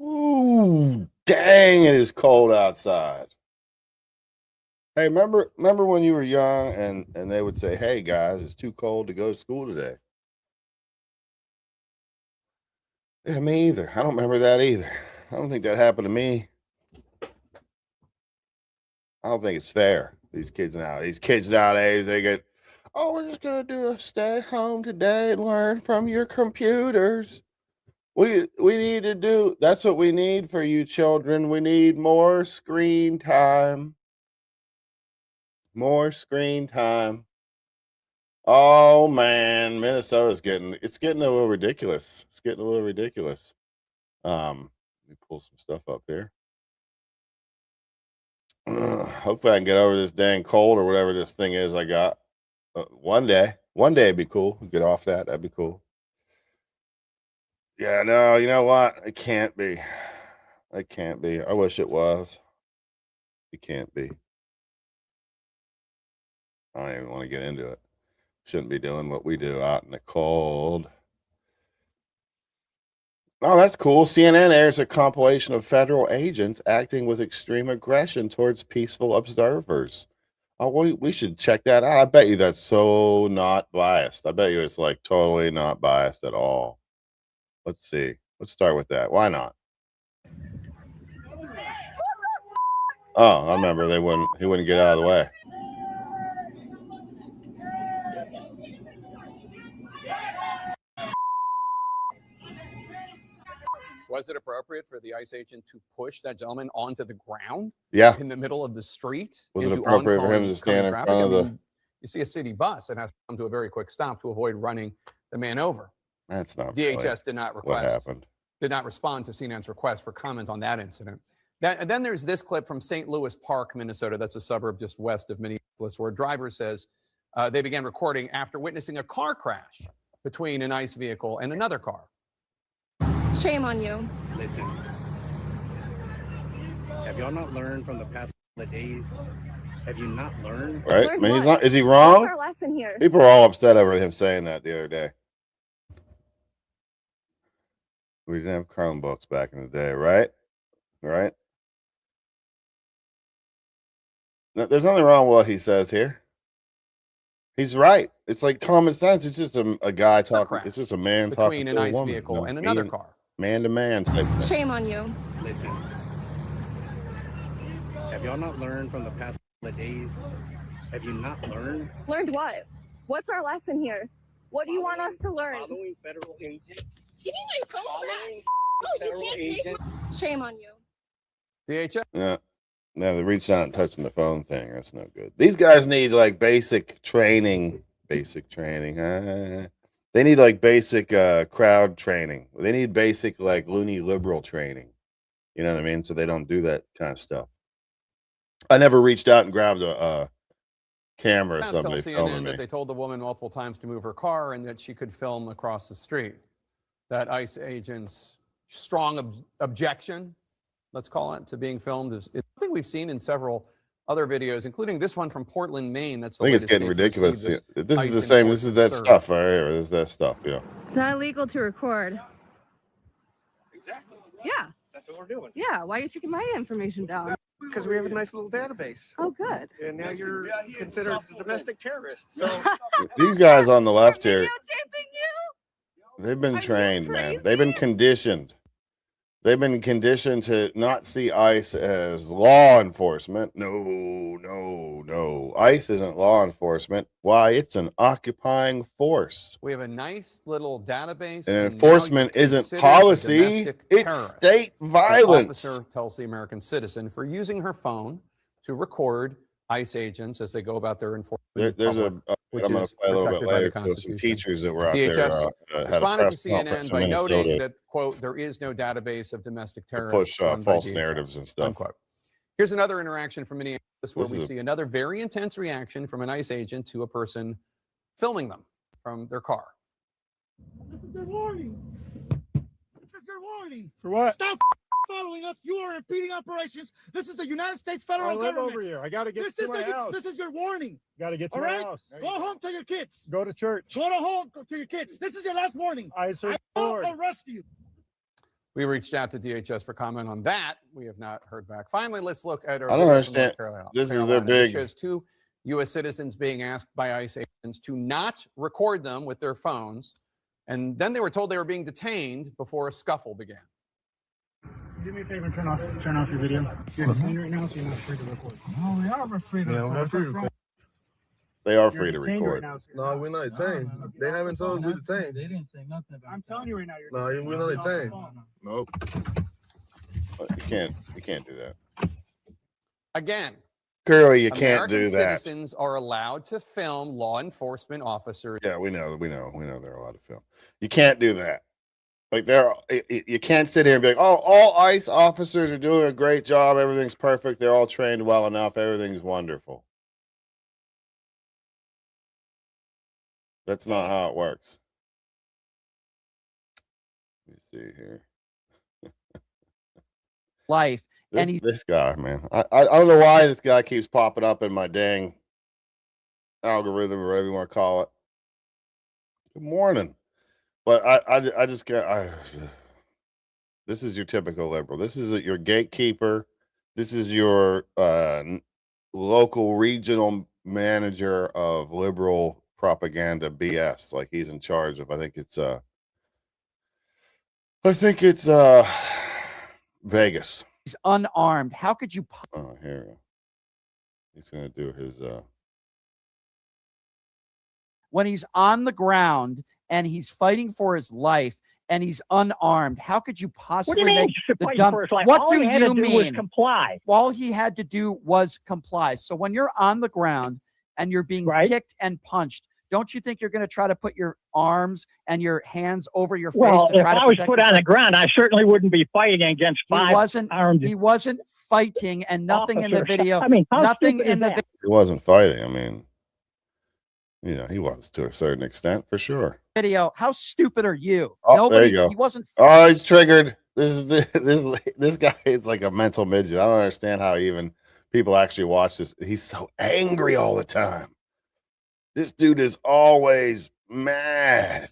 Ooh, dang, it is cold outside. Hey, remember when you were young and they would say, "Hey guys, it's too cold to go to school today." Yeah, me either. I don't remember that either. I don't think that happened to me. I don't think it's fair. These kids nowadays, they get, "Oh, we're just gonna do a stay at home today and learn from your computers." We need to do that's what we need for you children. We need more screen time. More screen time. Oh man, Minnesota's getting a little ridiculous. It's getting a little ridiculous. Let me pull some stuff up here. Hopefully I can get over this dang cold or whatever this thing is I got. One day would be cool. Get off that. That'd be cool. Yeah, no, you know what? It can't be. It can't be. I wish it was. It can't be. I don't even want to get into it. Shouldn't be doing what we do out in the cold. Oh, that's cool. CNN airs a compilation of federal agents acting with extreme aggression towards peaceful observers. Oh, we should check that out. I bet you that's so not biased. I bet you it's like totally not biased at all. Let's see. Let's start with that. Why not? Oh, I remember he wouldn't get out of the way. Was it appropriate for the ICE agent to push that gentleman onto the ground? Yeah. In the middle of the street? Was it appropriate for him to stand in front of the... You see a city bus, it has to come to a very quick stop to avoid running the man over. That's not DHS did not request. What happened? Did not respond to CNN's request for comment on that incident. And then there's this clip from St. Louis Park, Minnesota. That's a suburb just west of Minneapolis, where a driver says they began recording after witnessing a car crash between an ICE vehicle and another car. Shame on you. Listen, have y'all not learned from the past couple of days? Have you not learned? Right? I mean, he's not. Is he wrong? What's our lesson here? People are all upset over him saying that the other day. We didn't have Chromebooks back in the day, right? Right? No, there's nothing wrong with what he says here. He's right. It's like common sense. It's just a guy talking. It's just a man talking between an ICE vehicle and another car. Man to man type thing. Shame on you. Listen, have y'all not learned from the past couple of days? Have you not learned? Learned what? What's our lesson here? What do you want us to learn? Following federal agents. Give me my phone back. Federal You can't agents. take. Shame on you. DHS. Yeah. No, they reached out and touching the phone thing. That's no good. These guys need like basic training. They need like basic crowd training. They need basic like loony liberal training. You know what I mean? So they don't do that kind of stuff. I never reached out and grabbed a camera or somebody filming me. That they told the woman multiple times to move her car and that she could film across the street. That ICE agent's strong objection, let's call it, to being filmed is something we've seen in several other videos, including this one from Portland, Maine. That's the I think it's getting ridiculous. This is the same. This is that stuff right here. This is that stuff. Yeah. It's not illegal to record. Exactly. Yeah. That's what we're doing. Yeah. Why are you taking my information down? Because we have a nice little database. Oh, good. And now you're considered a domestic terrorist. So These guys on the left here, Videotaping you? they've been Are you trained, man. crazy? They've been conditioned. They've been conditioned to not see ICE as law enforcement. No. ICE isn't law enforcement. Why? It's an occupying force. We have a nice little database. And enforcement isn't policy. It's state violence. The officer tells the American citizen for using her phone to record ICE agents as they go about their enforcement. There's I'm going to play a little bit later. Some teachers that were out DHS there responded to CNN by noting that, quote, there is no database of domestic terrorists. Push false narratives and stuff. Unquote. Here's another interaction from Minneapolis where we see another very intense reaction from an ICE agent to a person filming them from their car. This is your warning. This is your warning. For what? Stop following us. You are impeding operations. This is the United States federal I live government. over here. I got to get to my house. This is your warning. Got to get to All my right? house. Go home to your kids. Go to church. Go to home to your kids. This is your last warning. I serve I the will Lord. arrest you. We reached out to DHS for comment on that. We have not heard back. Finally, let's look at our. I don't understand. This is their big. It shows two U.S. citizens being asked by ICE agents to not record them with their phones, and then they were told they were being detained before a scuffle began. Do me a favor and turn off your video. You're detained right now, so you're not free to record. No, we are free to record. They are free to record. No, we're not detained. They haven't told us we're detained. They didn't say nothing about I'm telling you right now, you're No, we're not detained. Nope. You can't do that. Again, Curly, you can't American do that. Citizens are allowed to film law enforcement officers. Yeah, we know they're allowed to film. You can't do that. Like you can't sit here and be like, oh, all ICE officers are doing a great job. Everything's perfect. They're all trained well enough. Everything's wonderful. That's not how it works. Let me see here. Life. And This guy, man. I don't know why this guy keeps popping up in my dang algorithm or whatever you want to call it. Good morning. But I just got this is your typical liberal. This is your gatekeeper. This is your local regional manager of liberal propaganda BS. Like he's in charge of I think it's Vegas. he's unarmed. How could you? Oh, here we go. He's gonna do his When he's on the ground and he's fighting for his life and he's unarmed. How could you What do possibly you mean? make the Fight dumb? for his life? What All do he had you to do was mean? comply. All he had to do was comply. So when you're on the ground and you're being Right. kicked and punched, don't you think you're going to try to put your arms and your hands over your face Well, to if try to I was protect put on the yourself? ground, I certainly wouldn't be fighting against He five wasn't. armed He wasn't fighting, and nothing in the officers. video. I mean, how Nothing stupid in is the that? He wasn't fighting. I mean, you know, he was to a certain extent for sure. video. How stupid are you? Oh, Nobody. there you go. He wasn't. Oh, he's triggered. This guy is like a mental midget. I don't understand how even people actually watch this. He's so angry all the time. This dude is always mad.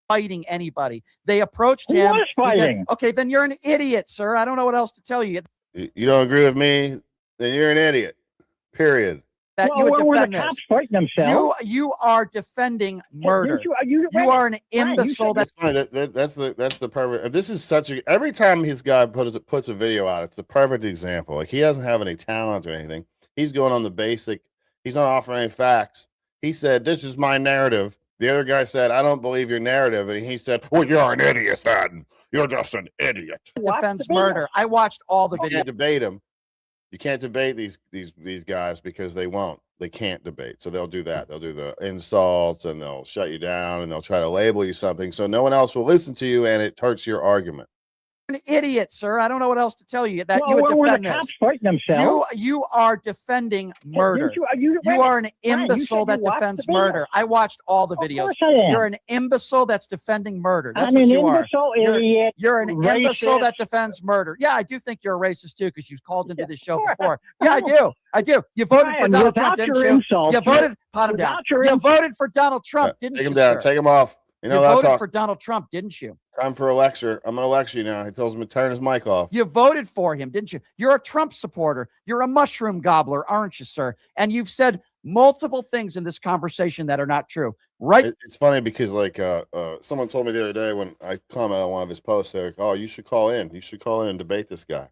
Fighting anybody. They approached He him. was He did- fighting. Okay, then you're an idiot, sir. I don't know what else to tell you. You don't agree with me? Then you're an idiot. Period. That Well, you would where were the defend cops this. fighting themselves? You are defending murder. You You are an you imbecile. said That It's funny, that's the perfect. This is such a every time his guy puts a video out, it's the perfect example. Like he doesn't have any talent or anything. He's going on the basic. He's not offering any facts. He said, "This is my narrative." The other guy said, "I don't believe your narrative," and he said, "Well, you're an idiot, then. You're just an idiot." Watch defends the video. murder. I watched all the You videos. can't debate him. You can't debate these guys because they won't. They can't debate. So they'll do that. They'll do the insults and they'll shut you down and they'll try to label you something so no one else will listen to you and it hurts your argument. You're an idiot, sir. I don't know what else to tell you. That Well, you would where were the defend this. cops fighting themselves? You are defending murder. You are an imbecile that defends murder. I watched all the Of videos. course I am. You're an imbecile that's defending murder. That's I'm what an you are. imbecile, You're- idiot. You're an imbecile racist. that defends murder. Yeah, I do think you're a racist too, because you've called into this show Of course. before. Yeah, I do. I do. You voted for Brian, Donald Trump, without didn't your you? insults, You voted. Pot him down. without your You insults- voted for Donald Trump, didn't Take you, him down. sir? Take him off. You know, You that's voted all. for Donald Trump, didn't you? Time for a lecture. I'm going to lecture you now. He tells him to turn his mic off. You voted for him, didn't you? You're a Trump supporter. You're a mushroom gobbler, aren't you, sir? And you've said multiple things in this conversation that are not true. Right? It's funny because like someone told me the other day when I commented on one of his posts, they're like, "Oh, you should call in. You should call in and debate this guy."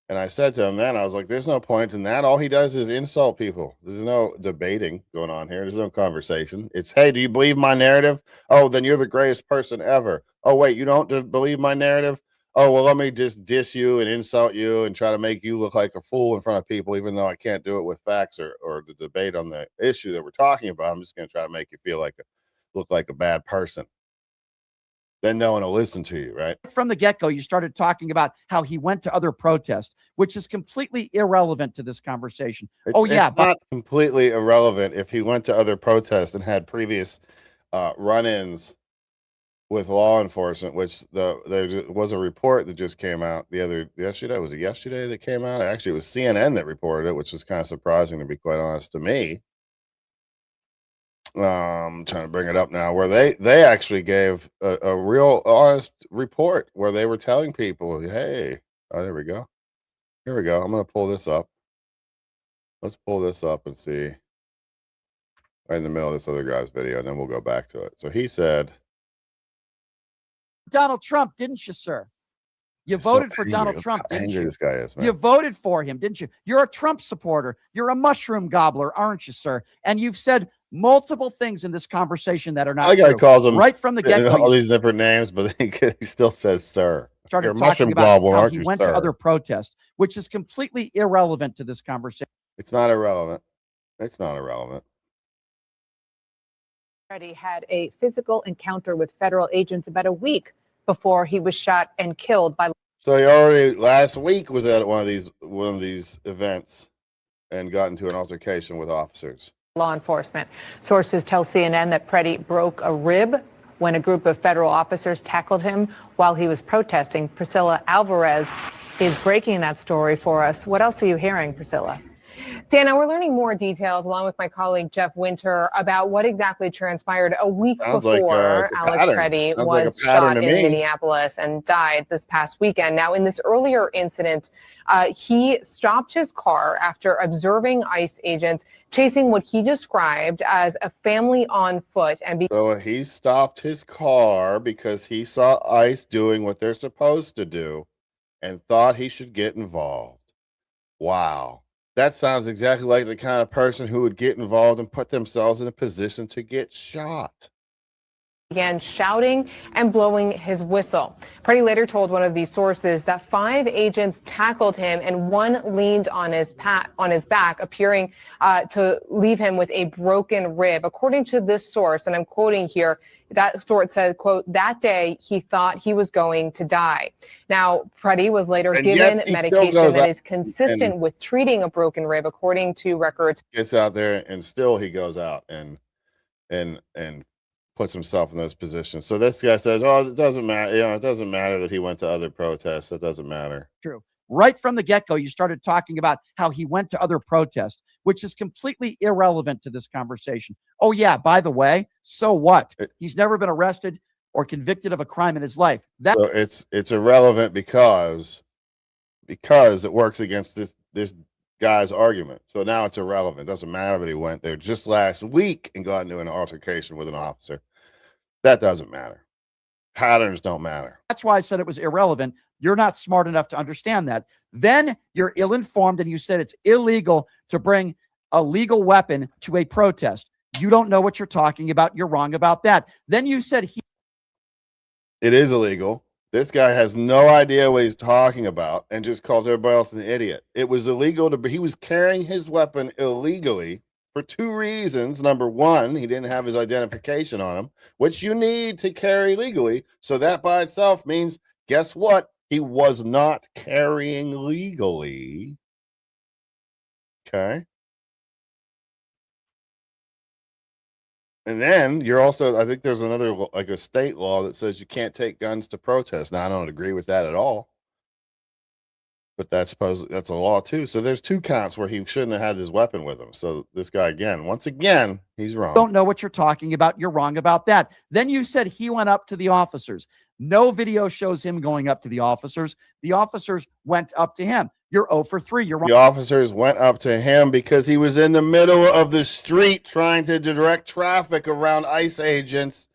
And I said to him then, I was like, "There's no point in that. All he does is insult people. There's no debating going on here. There's no conversation. It's, hey, do you believe my narrative? Oh, then you're the greatest person ever. Oh, wait, you don't believe my narrative? Oh, well, let me just diss you and insult you and try to make you look like a fool in front of people, even though I can't do it with facts or the debate on the issue that we're talking about. I'm just going to try to make you feel like look like a bad person. Then no one will listen to you, right?" From the get-go, you started talking about how he went to other protests, which is completely irrelevant to this conversation. It's not completely irrelevant if he went to other protests and had previous run-ins with law enforcement, which there was a report that just came out yesterday. Was it yesterday that came out? Actually, it was CNN that reported it, which was kind of surprising, to be quite honest, to me. I'm trying to bring it up now, where they actually gave a real honest report where they were telling people, hey, oh, there we go. Here we go. I'm going to pull this up. Let's pull this up and see right in the middle of this other guy's video, and then we'll go back to it. So he said, Donald Trump, didn't you, sir? You voted for Donald Trump, how didn't angry you? this guy is, man. You voted for him, didn't you? You're a Trump supporter. You're a mushroom gobbler, aren't you, sir? And you've said multiple things in this conversation that are not My guy true. calls him Right from the get-go. all these different names, but he still says sir. Started You're a talking mushroom about gobbler, how aren't he you, went sir? to other protests, which is completely irrelevant to this conversation. It's not irrelevant. It's not irrelevant. Freddie had a physical encounter with federal agents about a week before he was shot and killed by So he already last week was at one of these events and got into an altercation with officers. law enforcement. Sources tell CNN that Freddie broke a rib when a group of federal officers tackled him while he was protesting. Priscilla Alvarez is breaking that story for us. What else are you hearing, Priscilla? Dana, we're learning more details along with my colleague Jeff Winter about what exactly transpired a week before Alex Freddie was shot in Minneapolis and died this past weekend. Now, in this earlier incident, he stopped his car after observing ICE agents chasing what he described as a family on foot. So he stopped his car because he saw ICE doing what they're supposed to do and thought he should get involved. Wow. That sounds exactly like the kind of person who would get involved and put themselves in a position to get shot. began shouting and blowing his whistle. Freddie later told one of these sources that 5 agents tackled him and one leaned on his back, appearing to leave him with a broken rib. According to this source, and I'm quoting here, that source said, quote, that day he thought he was going to die. Now, Freddie was later given medication that is consistent with treating a broken rib, according to records. Gets out there and still he goes out and puts himself in those positions. So this guy says, oh, it doesn't matter. It doesn't matter that he went to other protests. It doesn't matter. True. Right from the get-go, you started talking about how he went to other protests, which is completely irrelevant to this conversation. Oh, yeah, by the way, so what? He's never been arrested or convicted of a crime in his life. So it's irrelevant because it works against this guy's argument. So now it's irrelevant. It doesn't matter that he went there just last week and got into an altercation with an officer. That doesn't matter. Patterns don't matter. That's why I said it was irrelevant. You're not smart enough to understand that. Then you're ill-informed and you said it's illegal to bring a legal weapon to a protest. You don't know what you're talking about. You're wrong about that. Then you said it is illegal. This guy has no idea what he's talking about and just calls everybody else an idiot. It was illegal he was carrying his weapon illegally for 2 reasons. Number one, he didn't have his identification on him, which you need to carry legally. So that by itself means, guess what? He was not carrying legally. Okay. And then you're also, I think there's another, like a state law that says you can't take guns to protest. Now, I don't agree with that at all. But that's a law too. So there's 2 counts where he shouldn't have had his weapon with him. So this guy, once again, he's wrong. Don't know what you're talking about. You're wrong about that. Then you said he went up to the officers. No video shows him going up to the officers. The officers went up to him. You're 0 for 3. You're wrong. The officers went up to him because he was in the middle of the street trying to direct traffic around ICE agents.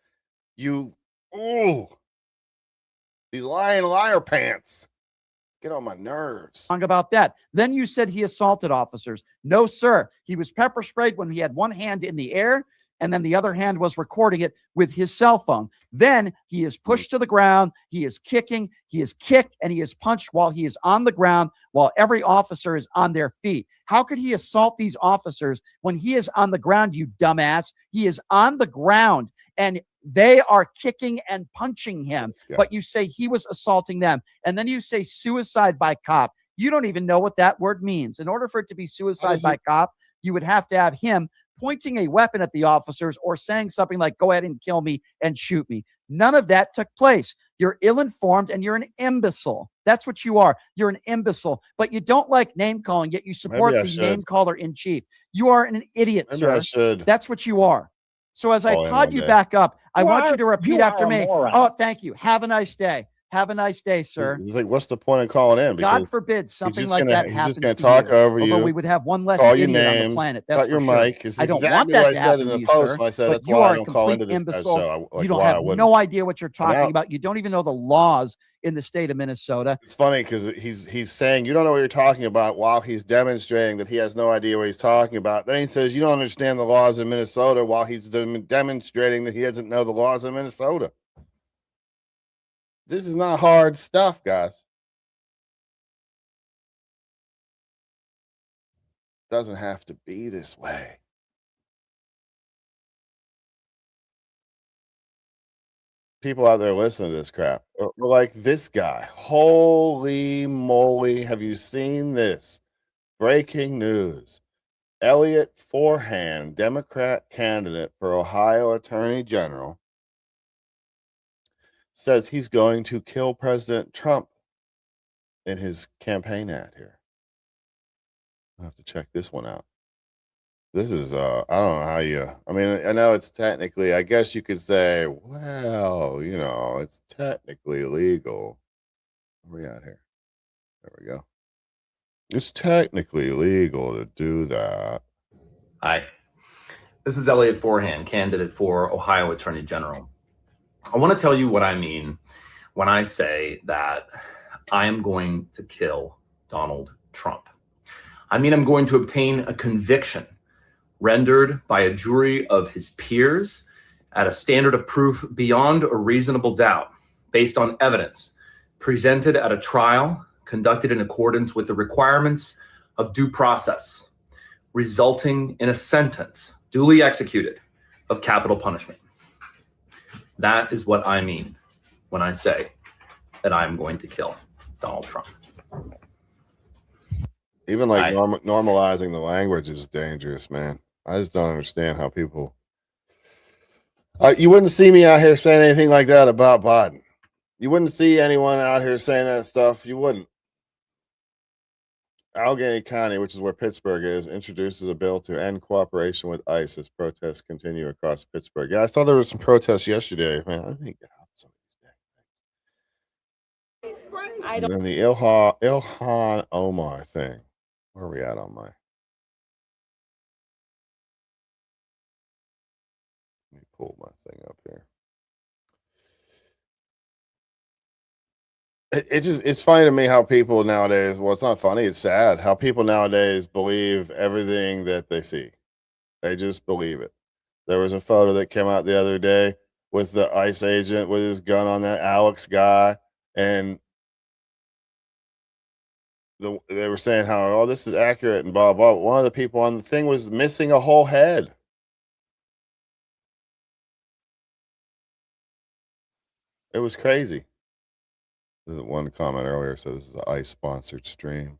These lying liar pants. Get on my nerves. Wrong about that. Then you said he assaulted officers. No, sir. He was pepper sprayed when he had one hand in the air, and then the other hand was recording it with his cell phone. Then he is pushed to the ground. He is kicking. He is kicked, and he is punched while he is on the ground, while every officer is on their feet. How could he assault these officers when he is on the ground, you dumbass? He is on the ground, and they are kicking and punching him, but you say he was assaulting them. And then you say suicide by cop. You don't even know what that word means. In order for it to be suicide by cop, you would have to have him pointing a weapon at the officers or saying something like, go ahead and kill me and shoot me. None of that took place. You're ill-informed and you're an imbecile. That's what you are. You're an imbecile, but you don't like name calling, yet you support the name caller in chief. You are an idiot, sir. That's what you are. So as I called you back up, I want you to repeat after me. Oh, thank you. Have a nice day. Have a nice day, sir. He's like, what's the point of calling in? God forbid something like that happens. He's just going to talk over you. Although we would have one less idiot on the planet. That's cut your mic. I don't want that to happen to you, sir. I said that's why I don't call into this guy's show. You don't have no idea what you're talking about. You don't even know the laws in the state of Minnesota. It's funny because he's saying you don't know what you're talking about while he's demonstrating that he has no idea what he's talking about. Then he says you don't understand the laws in Minnesota while he's demonstrating that he doesn't know the laws in Minnesota. This is not hard stuff, guys. Doesn't have to be this way. People out there listening to this crap are like this guy. Holy moly. Have you seen this? Breaking news. Elliot Forehand, Democrat candidate for Ohio Attorney General, says he's going to kill President Trump in his campaign ad here. I'll have to check this one out. This is, I don't know how I mean, I know it's technically, I guess you could say, well, it's technically legal. Where are we at here? There we go. It's technically legal to do that. Hi, this is Elliot Forehand, candidate for Ohio Attorney General. I want to tell you what I mean when I say that I am going to kill Donald Trump. I mean, I'm going to obtain a conviction rendered by a jury of his peers at a standard of proof beyond a reasonable doubt, based on evidence presented at a trial conducted in accordance with the requirements of due process, resulting in a sentence duly executed of capital punishment. That is what I mean when I say that I'm going to kill Donald Trump. Even like normalizing the language is dangerous, man. I just don't understand how people. You wouldn't see me out here saying anything like that about Biden. You wouldn't see anyone out here saying that stuff. You wouldn't. Allegheny County, which is where Pittsburgh is, introduces a bill to end cooperation with ICE as protests continue across Pittsburgh. Yeah, I saw there was some protests yesterday. Man, I think some of these things. And then the Ilhan Omar thing. Where are we at on my? Let me pull my thing up here. It's funny to me how people nowadays, well, it's not funny, it's sad how people nowadays believe everything that they see. They just believe it. There was a photo that came out the other day with the ICE agent with his gun on that Alex guy, and they were saying how, oh, this is accurate and blah, blah. One of the people on the thing was missing a whole head. It was crazy. There's one comment earlier said this is an ICE-sponsored stream.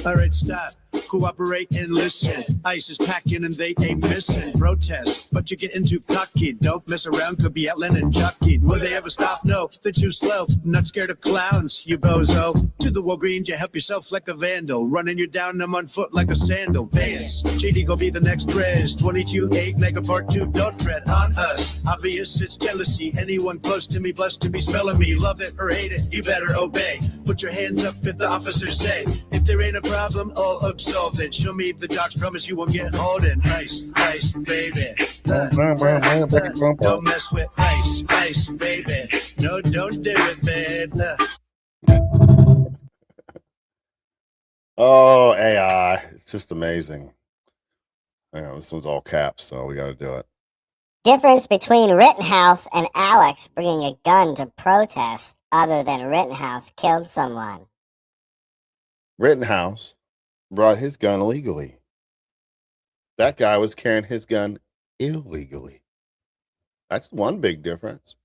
All right, stop. Cooperate and listen. ICE is packing and they ain't missing. Protest, but you're getting too cocky. Don't mess around, could be Ellen and Chucky. Will they ever stop? No, they're too slow. Not scared of clowns, you bozo. To the Walgreens, you help yourself like a vandal. Running you down, I'm on foot like a sandal. Vance, JD go be the next Rez. 22-8, mega part 2, don't tread on us. Obvious, it's jealousy. Anyone close to me, blessed to be smelling me. Love it or hate it, you better obey. Put your hands up if the officers say. If there ain't a problem, all absolve it. Show me the docs, promise you won't get holding. Ice, ice, baby. Don't mess with ice, ice, baby. No, don't do it, babe. Oh, AI. It's just amazing. This one's all caps, so we got to do it. Difference between Rittenhouse and Alex bringing a gun to protest other than Rittenhouse killed someone. Rittenhouse brought his gun illegally. That guy was carrying his gun illegally. That's one big difference.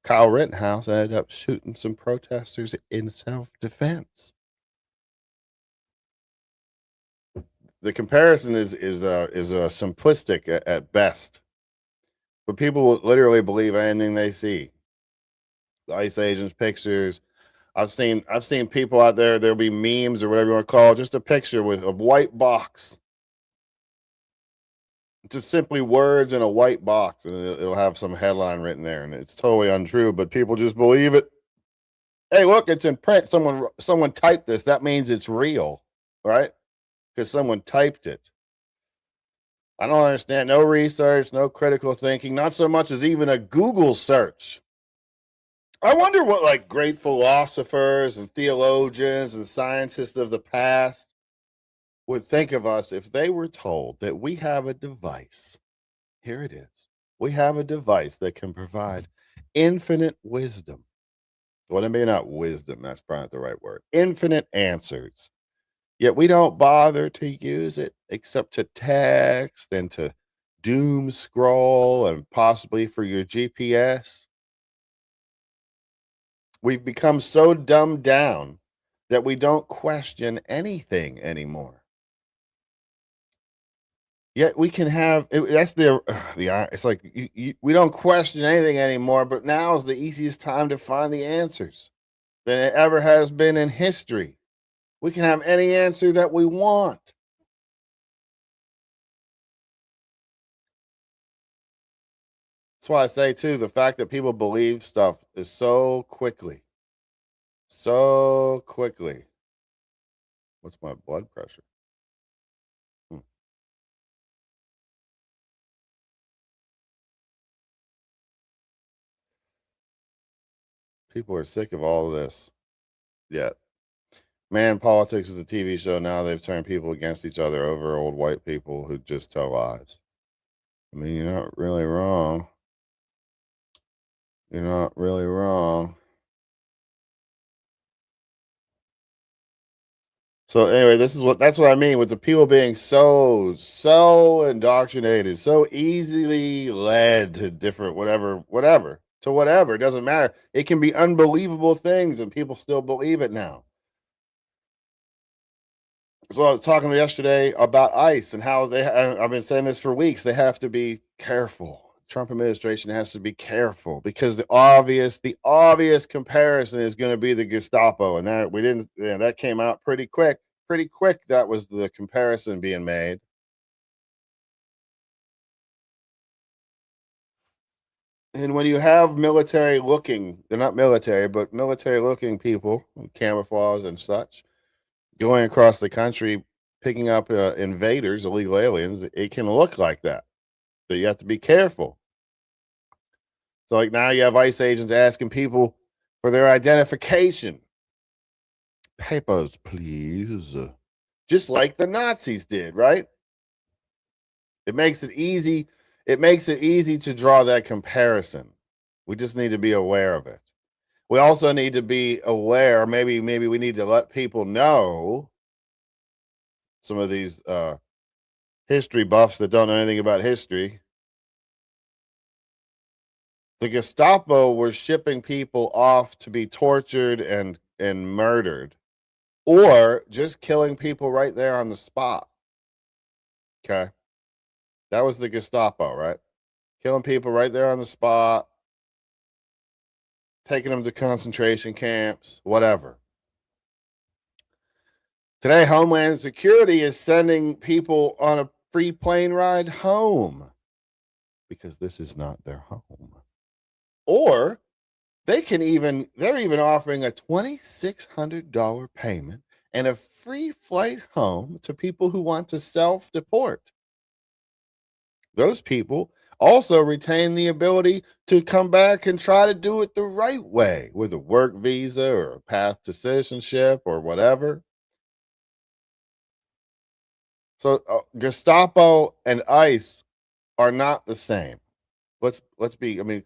Kyle Rittenhouse ended up shooting some protesters in self-defense. The comparison is simplistic at best, but people will literally believe anything they see. The ICE agents' pictures. I've seen people out there. There'll be memes or whatever you want to call it, just a picture with a white box, just simply words in a white box, and it'll have some headline written there, and it's totally untrue, but people just believe it. Hey, look, it's in print. Someone typed this. That means it's real, right? Because someone typed it. I don't understand. No research, no critical thinking, not so much as even a Google search. I wonder what like great philosophers and theologians and scientists of the past would think of us if they were told that we have a device. Here it is. We have a device that can provide infinite wisdom. Well, maybe not wisdom. That's probably not the right word. Infinite answers. Yet we don't bother to use it except to text and to doom scroll and possibly for your GPS. We've become so dumbed down that we don't question anything anymore. Yet we can have that's the it's like we don't question anything anymore, but now is the easiest time to find the answers than it ever has been in history. We can have any answer that we want. That's why I say, too, the fact that people believe stuff is so quickly. What's my blood pressure? People are sick of all of this. Yet Man, Politics is a TV show now. They've turned people against each other over old white people who just tell lies. I mean, you're not really wrong. You're not really wrong. So anyway, that's what I mean with the people being so indoctrinated, so easily led to different whatever. It doesn't matter. It can be unbelievable things and people still believe it now. So I was talking yesterday about ICE and how I've been saying this for weeks. They have to be careful. Trump administration has to be careful because the obvious comparison is going to be the Gestapo, and that came out pretty quick. That was the comparison being made. And when you have they're not military, but military looking people, camouflage and such, going across the country, picking up invaders, illegal aliens, it can look like that. So you have to be careful. So like now you have ICE agents asking people for their identification. Papers, please. Just like the Nazis did, right? It makes it easy. It makes it easy to draw that comparison. We just need to be aware of it. We also need to be aware, maybe we need to let people know, some of these history buffs that don't know anything about history. The Gestapo were shipping people off to be tortured and murdered, or just killing people right there on the spot. Okay. That was the Gestapo, right? Killing people right there on the spot, taking them to concentration camps, whatever. Today, Homeland Security is sending people on a free plane ride home because this is not their home. Or they're even offering a $2,600 payment and a free flight home to people who want to self-deport. Those people also retain the ability to come back and try to do it the right way with a work visa or a path to citizenship or whatever. So Gestapo and ICE are not the same. Let's be. I mean,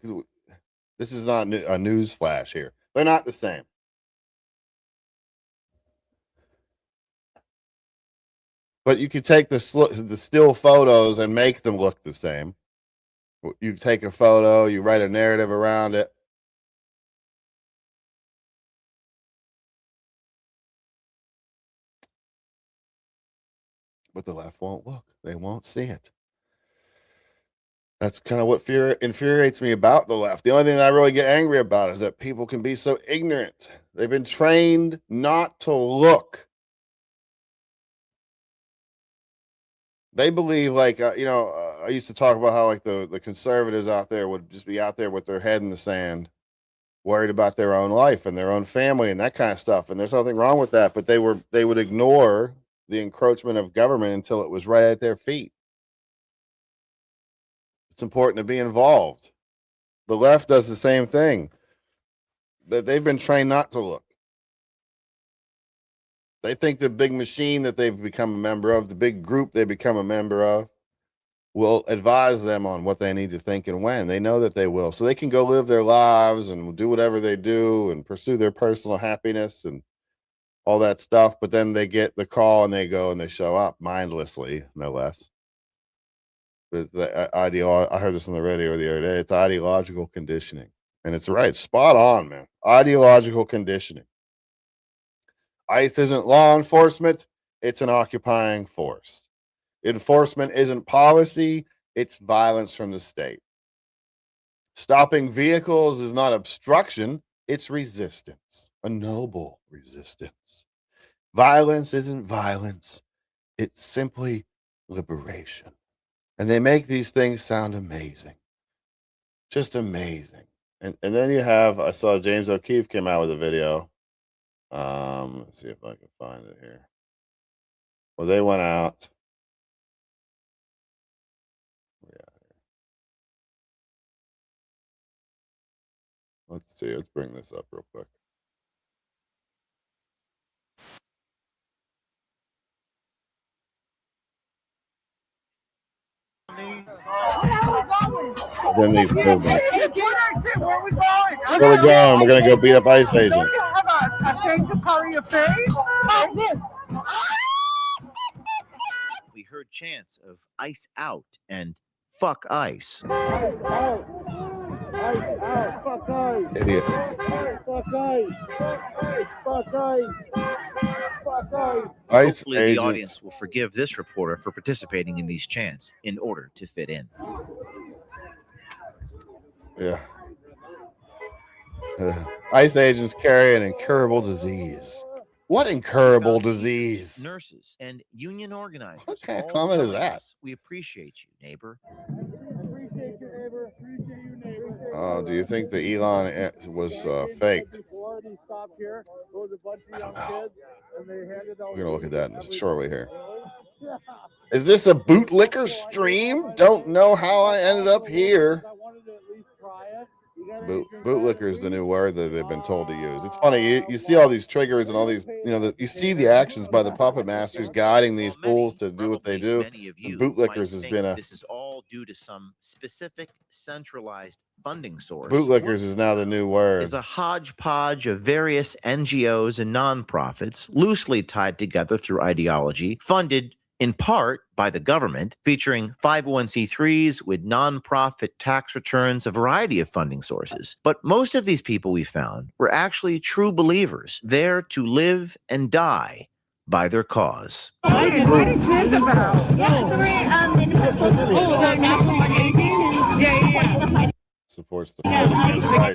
this is not a news flash here. They're not the same. But you could take the still photos and make them look the same. You take a photo, you write a narrative around it. But the left won't look. They won't see it. That's kind of what infuriates me about the left. The only thing that I really get angry about is that people can be so ignorant. They've been trained not to look. They believe I used to talk about how like the conservatives out there would just be out there with their head in the sand, worried about their own life and their own family and that kind of stuff. And there's nothing wrong with that, but they would ignore the encroachment of government until it was right at their feet. It's important to be involved. The left does the same thing. That they've been trained not to look. They think the big machine that they've become a member of, the big group they become a member of, will advise them on what they need to think and when. They know that they will. So they can go live their lives and do whatever they do and pursue their personal happiness and all that stuff. But then they get the call and they go and they show up mindlessly, no less. I heard this on the radio the other day. It's ideological conditioning. And it's right. Spot on, man. Ideological conditioning. ICE isn't law enforcement. It's an occupying force. Enforcement isn't policy. It's violence from the state. Stopping vehicles is not obstruction. It's resistance, a noble resistance. Violence isn't violence. It's simply liberation. And they make these things sound amazing. Just amazing. And then I saw James O'Keefe came out with a video. Let's see if I can find it here. Well, they went out. Let's see. Let's bring this up real quick. Then these movements. Where are we going? Where we going? We're gonna go beat up ICE agents. Don't you have a thing to cover your face? We heard chants of ICE out and fuck ICE. ICE out. ICE out. Fuck ICE. Idiot. Fuck ICE. Fuck ICE. Fuck ICE. ICE Hopefully agents. the audience will forgive this reporter for participating in these chants in order to fit in. Yeah. ICE agents carry an incurable disease. What incurable disease? Nurses and union organizers. What kind of comment is that? We appreciate you, neighbor. Appreciate you, neighbor. Appreciate you, neighbor. Do you think the Elon was faked? Before he stopped here, there was a bunch of young kids, and they handed out. We're gonna look at that shortly here. Is this a bootlicker stream? Don't know how I ended up here. I wanted to at least try it. Bootlicker is the new word that they've been told to use. It's funny, you see all these triggers and all these, you see the actions by the puppet masters guiding these fools to do what they do. Bootlickers has been this is all due to some specific centralized funding source. Bootlickers is now the new word. Is a hodgepodge of various NGOs and nonprofits loosely tied together through ideology, funded in part by the government, featuring 501c3s with nonprofit tax returns, a variety of funding sources. But most of these people we found were actually true believers, there to live and die by their cause. What is this about? Yeah, so we're independent national organizations. Yeah. Supports the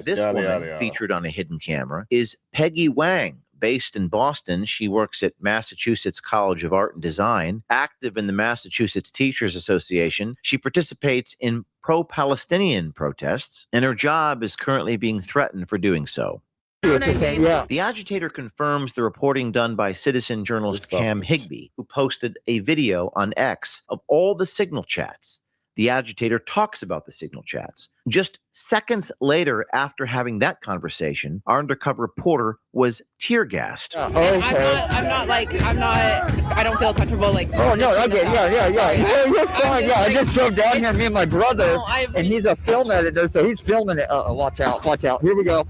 This woman, featured on a hidden camera, is Peggy Wang. Based in Boston, she works at Massachusetts College of Art and Design, active in the Massachusetts Teachers Association. She participates in pro-Palestinian protests, and her job is currently being threatened for doing so. The agitator confirms the reporting done by citizen journalist Cam Higbee, who posted a video on X of all the Signal chats. The agitator talks about the Signal chats. Just seconds later, after having that conversation, our undercover reporter was tear gassed. I don't feel comfortable like. Oh no, okay, yeah. You're fine. Yeah, I just drove down here, me and my brother, and he's a film editor, so he's filming it. Watch out. Here we go.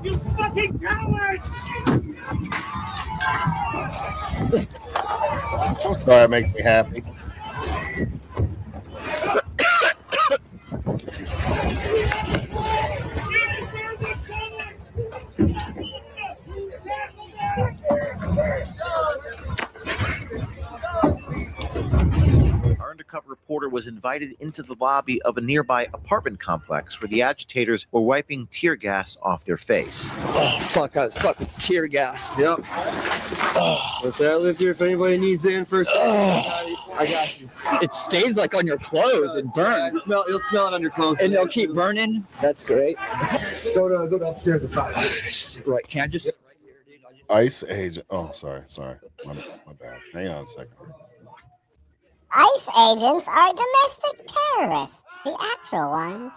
You fucking cowards! That makes me happy. Our undercover reporter was invited into the lobby of a nearby apartment complex where the agitators were wiping tear gas off their face. Oh, fuck, I was fucking tear gas. Yep. Let's say I live here if anybody needs in first. I got you. It stays like on your clothes and burns. You'll smell it on your clothes. And they'll keep burning. That's great. Go upstairs and find. Right, can I just sit right here, dude? ICE agent. Oh, sorry. My bad. Hang on a second. ICE agents are domestic terrorists. The actual ones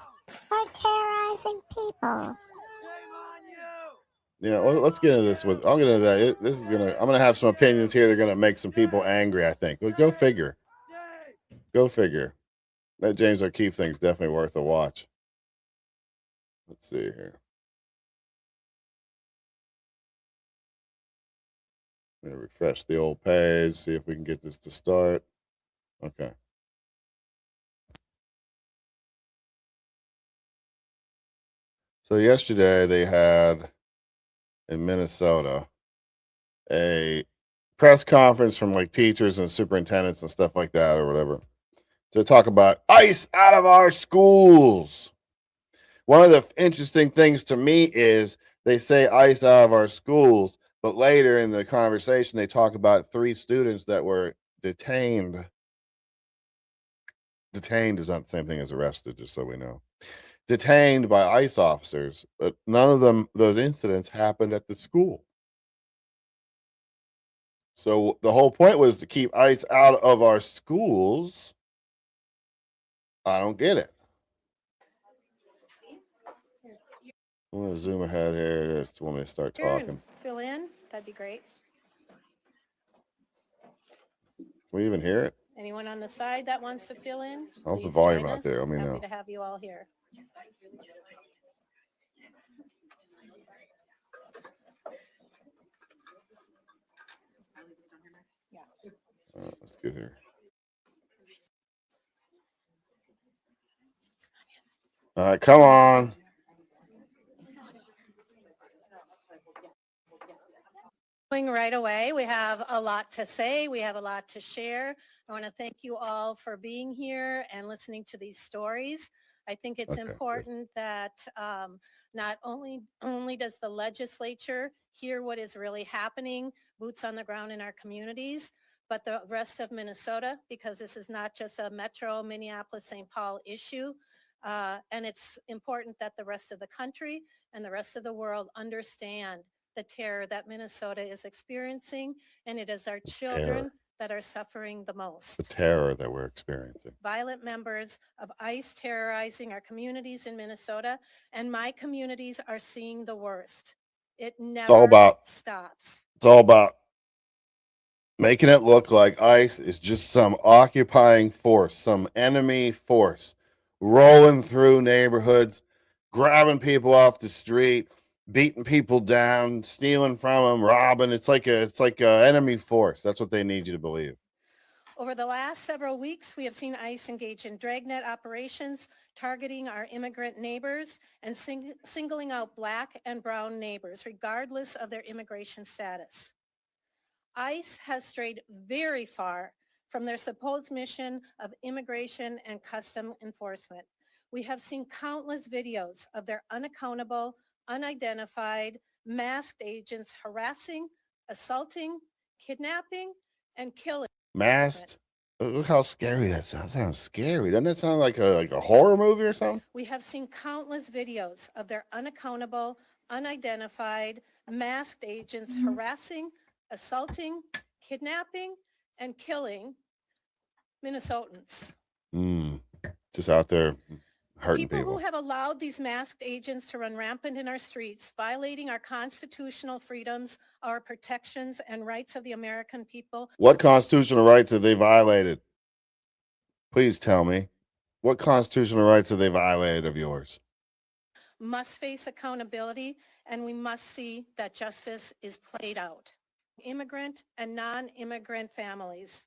are terrorizing people. Yeah, let's get into this. I'll get into that. I'm gonna have some opinions here. They're gonna make some people angry, I think. But go figure. That James O'Keefe thing's definitely worth a watch. Let's see here. I'm gonna refresh the old page, see if we can get this to start. Okay. So yesterday they had in Minnesota a press conference from like teachers and superintendents and stuff like that or whatever to talk about ICE out of our schools. One of the interesting things to me is they say ICE out of our schools, but later in the conversation they talk about 3 students that were detained. Detained is not the same thing as arrested, just so we know. Detained by ICE officers, but none of those incidents happened at the school. So the whole point was to keep ICE out of our schools. I don't get it. I'm going to zoom ahead here. Just want me to start talking. Fill in, that'd be great. Can we even hear it? Anyone on the side that wants to fill in? How's the Please volume join out us. there? Let me Happy know. to have you all here. Let's get here. All right, come on. Right away, we have a lot to say. We have a lot to share. I want to thank you all for being here and listening to these stories. I think it's important that not only does the legislature hear what is really happening, boots on the ground in our communities, but the rest of Minnesota, because this is not just a Metro Minneapolis-St. Paul issue. And it's important that the rest of the country and the rest of the world understand the terror that Minnesota is experiencing, and it is our children that are suffering the most. The terror that we're experiencing. Violent members of ICE terrorizing our communities in Minnesota, and my communities are seeing the worst. It never stops. It's all about making it look like ICE is just some occupying force, some enemy force, rolling through neighborhoods, grabbing people off the street, beating people down, stealing from them, robbing. It's like a enemy force. That's what they need you to believe. Over the last several weeks, we have seen ICE engage in dragnet operations, targeting our immigrant neighbors and singling out Black and brown neighbors, regardless of their immigration status. ICE has strayed very far from their supposed mission of immigration and custom enforcement. We have seen countless videos of their unaccountable, unidentified, masked agents harassing, assaulting, kidnapping, and killing. Masked? Look how scary that sounds. That sounds scary. Doesn't that sound like a horror movie or something? We have seen countless videos of their unaccountable, unidentified, masked agents harassing, assaulting, kidnapping, and killing Minnesotans. Just out there hurting people who have allowed these masked agents to run rampant in our streets, violating our constitutional freedoms, our protections, and rights of the American people. What constitutional rights have they violated? Please tell me. What constitutional rights have they violated of yours? Must face accountability, and we must see that justice is played out. Immigrant and non-immigrant families.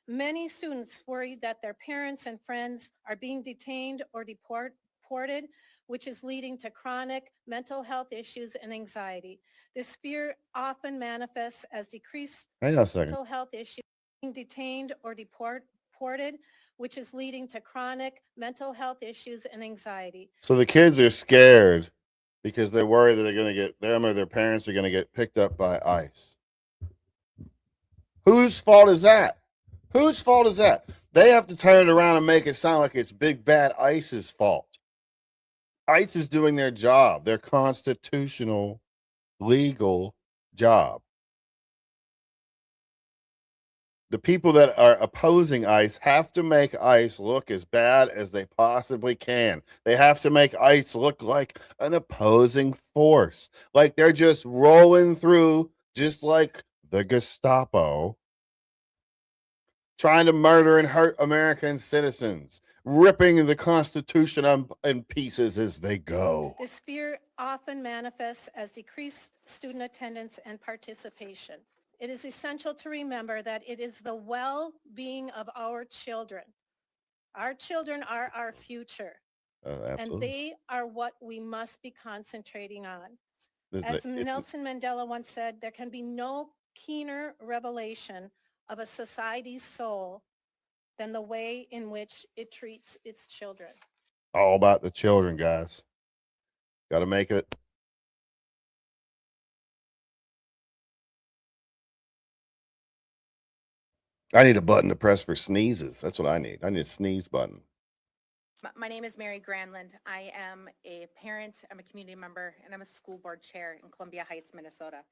Many students worry that their parents and friends are being detained or deported, which is leading to chronic mental health issues and anxiety. This fear often manifests as decreased mental health issues, being detained or deported, which is leading to chronic mental health issues and anxiety. So the kids are scared because they're worried that they're going to get them or their parents are going to get picked up by ICE. Whose fault is that? Whose fault is that? They have to turn it around and make it sound like it's big bad ICE's fault. ICE is doing their job, their constitutional, legal job. The people that are opposing ICE have to make ICE look as bad as they possibly can. They have to make ICE look like an opposing force, like they're just rolling through, just like the Gestapo, trying to murder and hurt American citizens, ripping the Constitution in pieces as they go. This fear often manifests as decreased student attendance and participation. It is essential to remember that it is the well-being of our children. Our children are our future, and they are what we must be concentrating on. As Nelson Mandela once said, there can be no keener revelation of a society's soul than the way in which it treats its children. All about the children, guys. Got to make it. I need a button to press for sneezes. That's what I need. I need a sneeze button. My name is Mary Granlund. I am a parent, I'm a community member, and I'm a school board chair in Columbia Heights, Minnesota.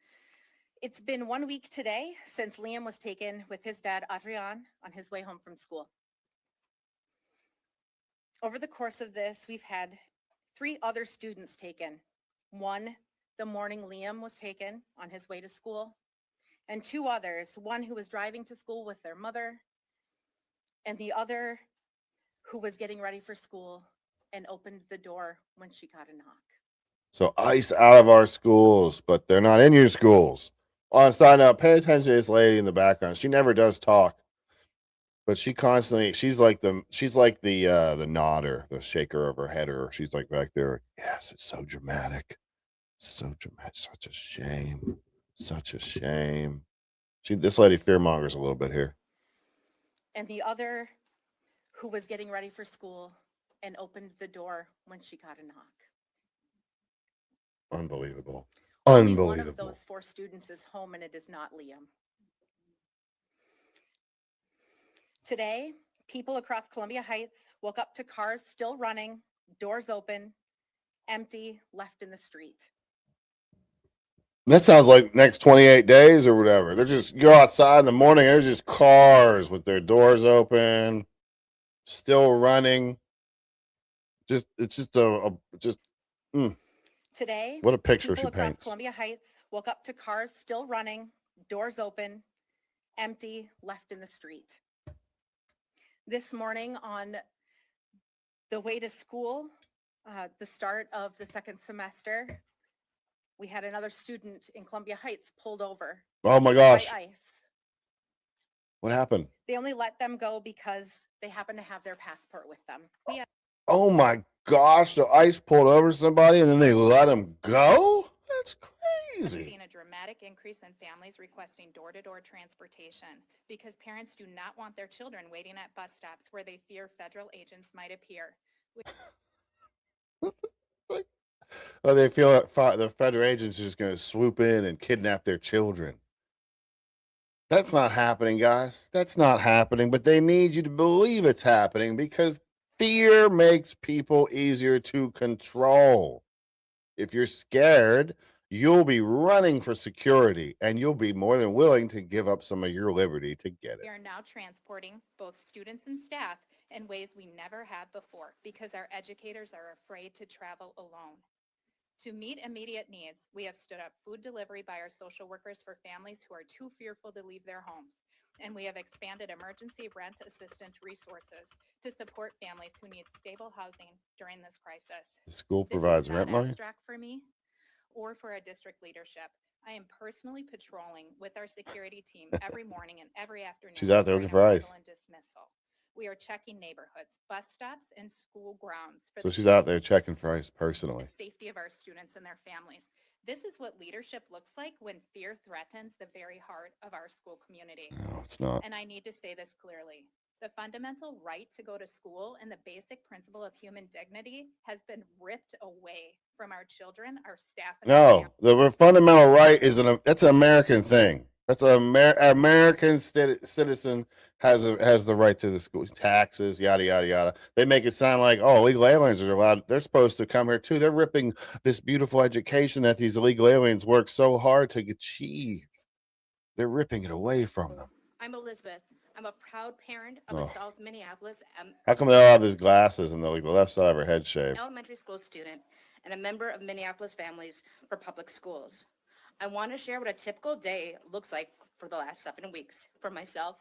It's been 1 week today since Liam was taken with his dad, Adrian, on his way home from school. Over the course of this, we've had 3 other students taken. One, the morning Liam was taken on his way to school, and 2 others, one who was driving to school with their mother, and the other who was getting ready for school and opened the door when she got a knock. So ICE out of our schools, but they're not in your schools. On a side note, pay attention to this lady in the background. She never does talk, but she's like the nodder, the shaker of her head, or she's like back there. Yes, it's so dramatic. So dramatic. Such a shame. Such a shame. This lady fearmongers a little bit here. And the other who was getting ready for school and opened the door when she got a knock. Unbelievable. Only one of those 4 students is home, and it is not Liam. Today, people across Columbia Heights woke up to cars still running, doors open, empty, left in the street. That sounds like next 28 days or whatever. They're just go outside in the morning. There's just cars with their doors open, still running. Today, what a picture people she paints. Across Columbia Heights woke up to cars still running, doors open, empty, left in the street. This morning on the way to school, the start of the 2nd semester, we had another student in Columbia Heights pulled over. Oh my gosh. By ICE. What happened? They only let them go because they happen to have their passport with them. Oh my gosh. So ICE pulled over somebody and then they let them go? That's crazy. We've seen a dramatic increase in families requesting door-to-door transportation because parents do not want their children waiting at bus stops where they fear federal agents might appear. Oh, they feel that the federal agents are just going to swoop in and kidnap their children. That's not happening, guys. That's not happening, but they need you to believe it's happening because fear makes people easier to control. If you're scared, you'll be running for security and you'll be more than willing to give up some of your liberty to get it. We are now transporting both students and staff in ways we never have before because our educators are afraid to travel alone. To meet immediate needs, we have stood up food delivery by our social workers for families who are too fearful to leave their homes. And we have expanded emergency rent assistance resources to support families who need stable housing during this crisis. The school provides rent money? Abstract for me or for our district leadership. I am personally patrolling with our security team every morning and every afternoon. She's out there looking for ICE. And dismissal. We are checking neighborhoods, bus stops, and school grounds. So she's out there checking for ICE personally. The safety of our students and their families. This is what leadership looks like when fear threatens the very heart of our school community. No, it's not. And I need to say this clearly. The fundamental right to go to school and the basic principle of human dignity has been ripped away from our children, our staff. And no, the fundamental right that's an American thing. That's an American citizen has the right to the school, taxes, yada, yada, yada. They make it sound like, oh, illegal aliens are allowed. They're supposed to come here too. They're ripping this beautiful education that these illegal aliens work so hard to achieve. They're ripping it away from them. I'm Elizabeth. I'm a proud parent of a South Minneapolis. How come they all have these glasses and the left side of her head shaved? Elementary school student and a member of Minneapolis Families for Public Schools. I want to share what a typical day looks like for the last 7 weeks for myself.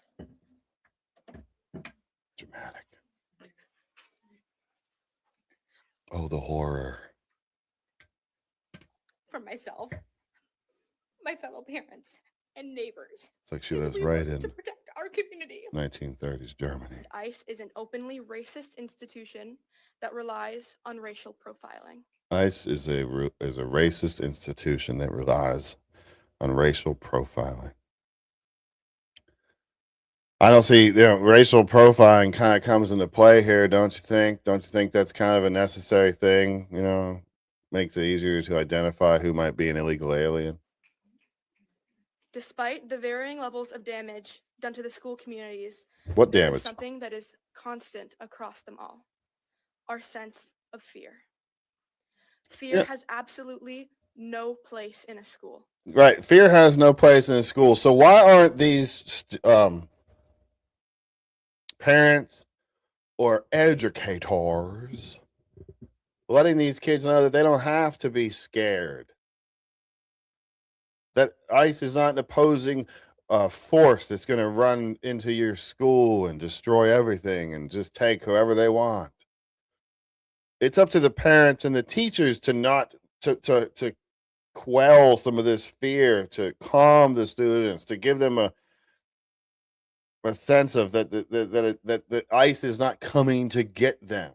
Dramatic. Oh, the horror. For myself, my fellow parents, and neighbors. It's like she was right in to protect our community. 1930s Germany. ICE is an openly racist institution that relies on racial profiling. ICE is a racist institution that relies on racial profiling. I don't see, racial profiling kind of comes into play here, don't you think? Don't you think that's kind of a necessary thing? Makes it easier to identify who might be an illegal alien. Despite the varying levels of damage done to the school communities, what there is damage? Something that is constant across them all: our sense of fear. Fear has absolutely no place in a school. Right. Fear has no place in a school. So why aren't these parents or educators letting these kids know that they don't have to be scared? That ICE is not imposing a force that's going to run into your school and destroy everything and just take whoever they want. It's up to the parents and the teachers to not to quell some of this fear, to calm the students, to give them a sense of that that ICE is not coming to get them.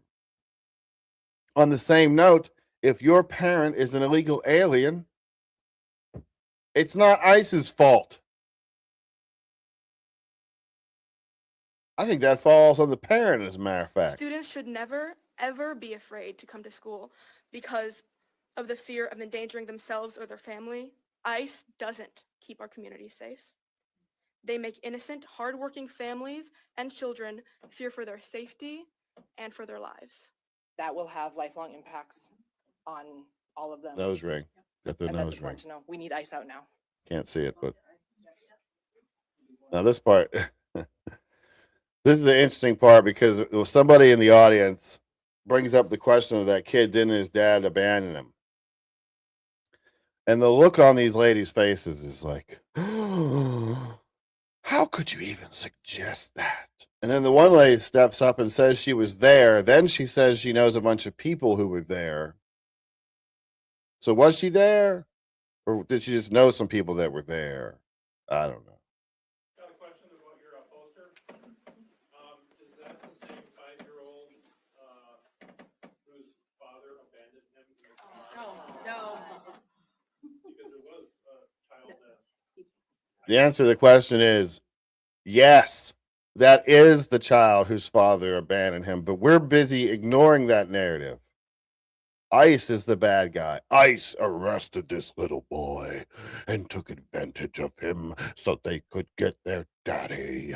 On the same note, if your parent is an illegal alien, it's not ICE's fault. I think that falls on the parent, as a matter of fact. Students should never, ever be afraid to come to school because of the fear of endangering themselves or their family. ICE doesn't keep our community safe. They make innocent, hardworking families and children fear for their safety and for their lives. That will have lifelong impacts on all of them. Nose ring. Got the And that's nose ring. important to know. We need ICE out now. Can't see it, but now this part. This is the interesting part because it was somebody in the audience brings up the question of that kid, didn't his dad abandon him? And the look on these ladies' faces is like, how could you even suggest that? And then the one lady steps up and says she was there. Then she says she knows a bunch of people who were there. So was she there? Or did she just know some people that were there? I don't know. Got a question about your poster. Is that the same 5-year-old whose father abandoned him? No. Because there was a child that... The answer to the question is yes. That is the child whose father abandoned him, but we're busy ignoring that narrative. ICE is the bad guy. ICE arrested this little boy and took advantage of him so they could get their daddy.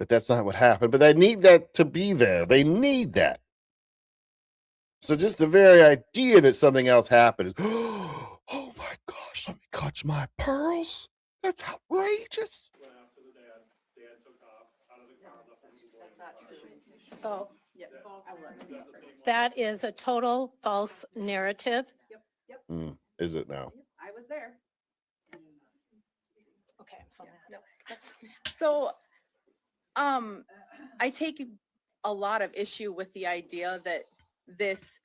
But that's not what happened. But they need that to be there. They need that. So just the very idea that something else happened is, oh my gosh, let me clutch my pearls. That's outrageous. So that is a total false narrative. Is it now? I was there. Okay, so So, I take a lot of issue with the idea that this,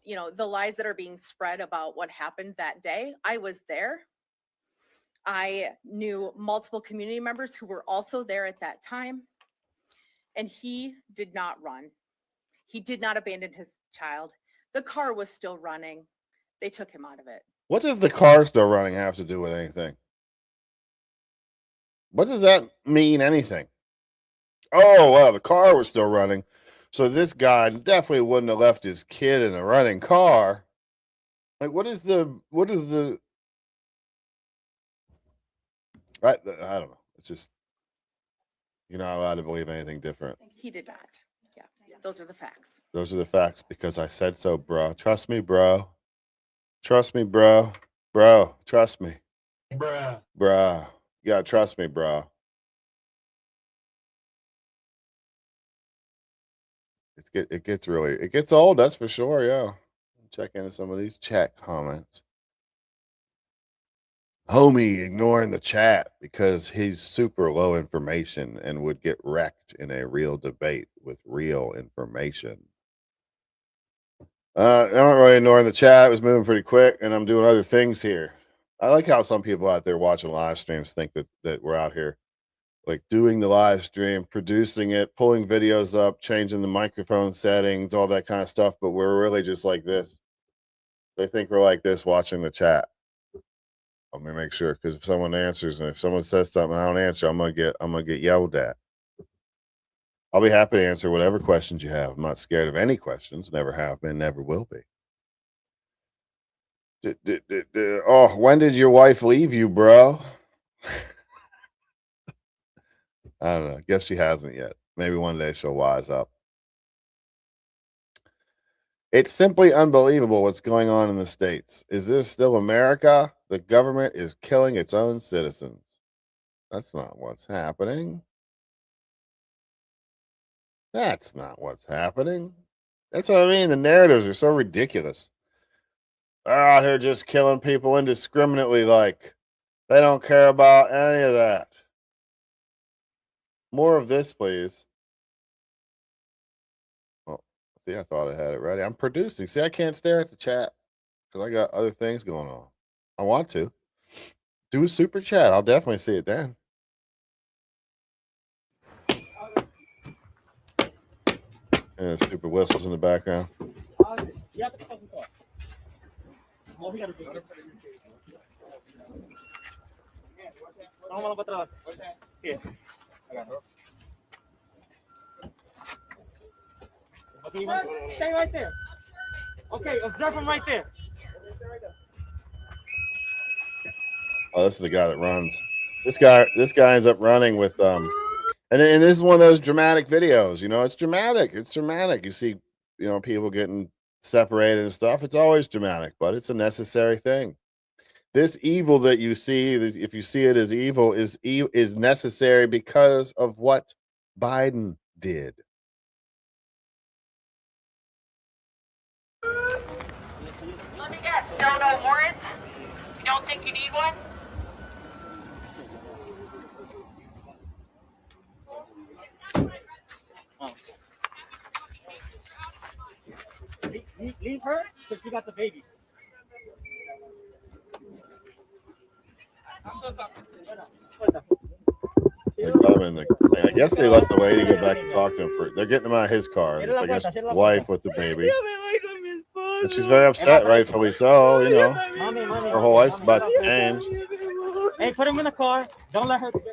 the lies that are being spread about what happened that day. I was there. I knew multiple community members who were also there at that time. And he did not run. He did not abandon his child. The car was still running. They took him out of it. What does the car still running have to do with anything? What does that mean, anything? Oh, well, the car was still running. So this guy definitely wouldn't have left his kid in a running car. Like, what is the, I don't know. It's just, you're not allowed to believe anything different. He did not. Yeah, those are the facts. Those are the facts because I said so, bro. Trust me, bro. Trust me, bro. Bro, trust me. Bruh. Bruh. You gotta trust me, bro. It gets old, that's for sure, yeah. Check into some of these chat comments. Homie ignoring the chat because he's super low information and would get wrecked in a real debate with real information. I'm not really ignoring the chat. It was moving pretty quick, and I'm doing other things here. I like how some people out there watching live streams think that we're out here like doing the live stream, producing it, pulling videos up, changing the microphone settings, all that kind of stuff, but we're really just like this. They think we're like this watching the chat. Let me make sure, because if someone answers and if someone says something I don't answer, I'm gonna get yelled at. I'll be happy to answer whatever questions you have. I'm not scared of any questions. Never have been, never will be. Oh, when did your wife leave you, bro? I don't know. Guess she hasn't yet. Maybe one day she'll wise up. It's simply unbelievable what's going on in the States. Is this still America? The government is killing its own citizens. That's not what's happening. That's not what's happening. That's what I mean. The narratives are so ridiculous. They're out here just killing people indiscriminately, like they don't care about any of that. More of this, please. Oh, see, I thought I had it ready. I'm producing. See, I can't stare at the chat because I got other things going on. I want to do a super chat. I'll definitely see it then. And stupid whistles in the background. Stay right there. Okay, observe him right there. Oh, this is the guy that runs. This guy ends up running with and this is one of those dramatic videos. You know, it's dramatic. It's dramatic. You see, you know, people getting separated and stuff. It's always dramatic, but it's a necessary thing. This evil that you see, if you see it as evil, is necessary because of what Biden did. Let me guess, still no warrant? You don't think you need one? Leave her, because she got the baby. They got him in the thing. I guess they let the lady go back and talk to him. They're getting him out of his car. I guess the wife with the baby. And she's very upset, rightfully so. You know, her whole life's about to change. Hey, put him in the car. Don't let her. Put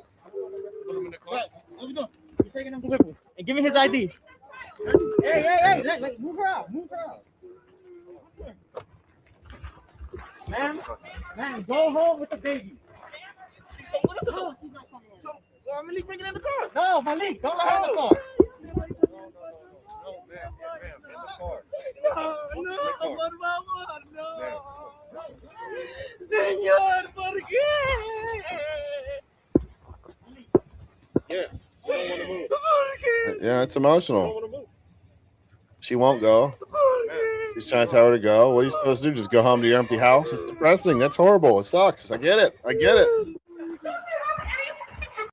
him in the car. What are you doing? You're taking him to Whipple. And give me his ID. Hey, move her out. Move her out. Man, go home with the baby. So Malik bringing in the car. No, Malik, don't let her in the car. No, por favor, no. Señor, ¿por qué? Yeah, it's emotional. She won't go. He's trying to tell her to go. What are you supposed to do? Just go home to your empty house? It's depressing. That's horrible. It sucks. I get it.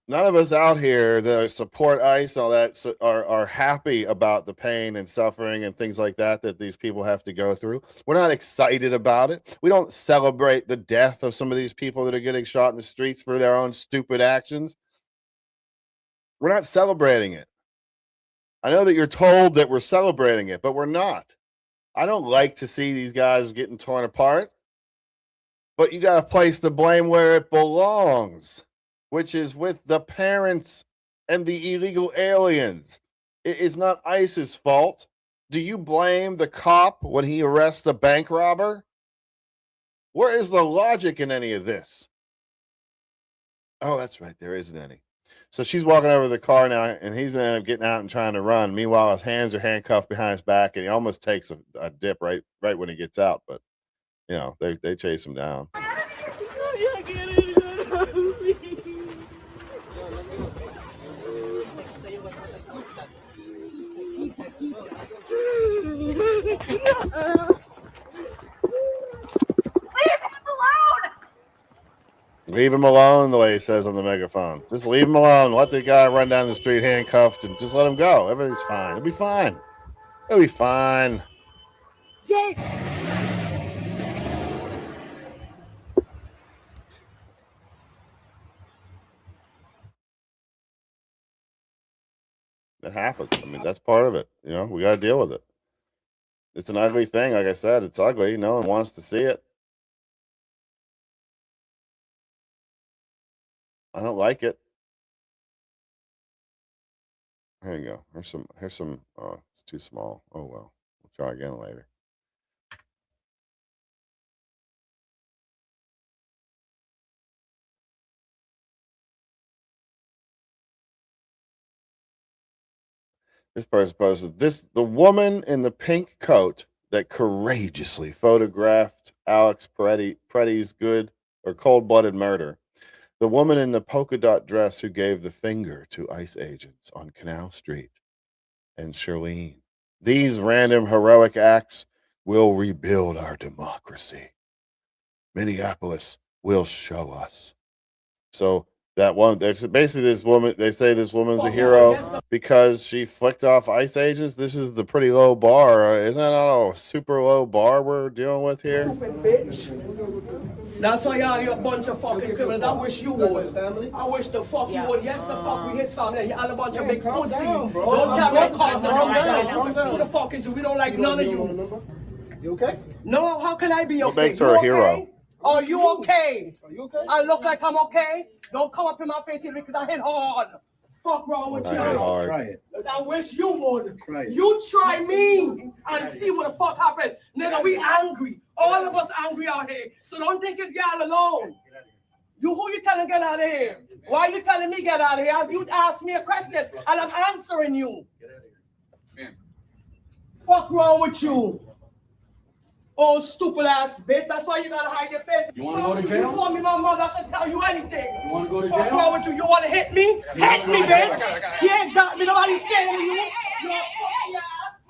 None of us out here that support ICE and all that are happy about the pain and suffering and things like that these people have to go through. We're not excited about it. We don't celebrate the death of some of these people that are getting shot in the streets for their own stupid actions. We're not celebrating it. I know that you're told that we're celebrating it, but we're not. I don't like to see these guys getting torn apart, but you got to place the blame where it belongs, which is with the parents and the illegal aliens. It is not ICE's fault. Do you blame the cop when he arrests the bank robber? Where is the logic in any of this? Oh, that's right. There isn't any. So she's walking over to the car now, and he's going to end up getting out and trying to run. Meanwhile, his hands are handcuffed behind his back, and he almost takes a dip right when he gets out. But, you know, they chase him down. Leave him alone, the lady says on the megaphone. Just leave him alone. Let the guy run down the street handcuffed and just let him go. Everything's fine. It'll be fine. It'll be fine. It happens. I mean, that's part of it. You know, we got to deal with it. It's an ugly thing. Like I said, it's ugly. No one wants to see it. I don't like it. There you go. Here's some. Oh, it's too small. Oh well. We'll try again later. This person posted the woman in the pink coat that courageously photographed Alex Pretty's good or cold-blooded murder. The woman in the polka dot dress who gave the finger to ICE agents on Canal Street. And Charlene. These random heroic acts will rebuild our democracy. Minneapolis will show us. So That one, there's basically this woman. They say this woman's a hero because she flicked off ICE agents. This is the pretty low bar. Isn't that not a super low bar we're dealing with here? Stupid bitch. That's why y'all are a bunch of fucking criminals. I wish you would. I wish the fuck you would. Yes, the fuck we his family. Y'all a bunch of big pussies. Don't tell me to calm down. Who the fuck is you? We don't like none of you. You okay? No, how can I be okay? What makes her a hero? Are you okay? Are you okay? I look like I'm okay? Don't come up in my face here because I hit hard. Fuck wrong with you? I hit hard. I wish you would. You try me and see what the fuck happened. Nigga, we angry. All of us angry out here. So don't think it's y'all alone. You who you telling get out of here? Why you telling me get out of here? You asked me a question and I'm answering you. Fuck wrong with you? Oh, stupid ass bitch. That's why you gotta hide your face. You wanna go to jail? You told me my mother can tell you anything. You wanna go to Fuck jail? wrong with you? You wanna hit me? Hit me, bitch. You ain't got me. Nobody's scared of you. You're a pussy ass.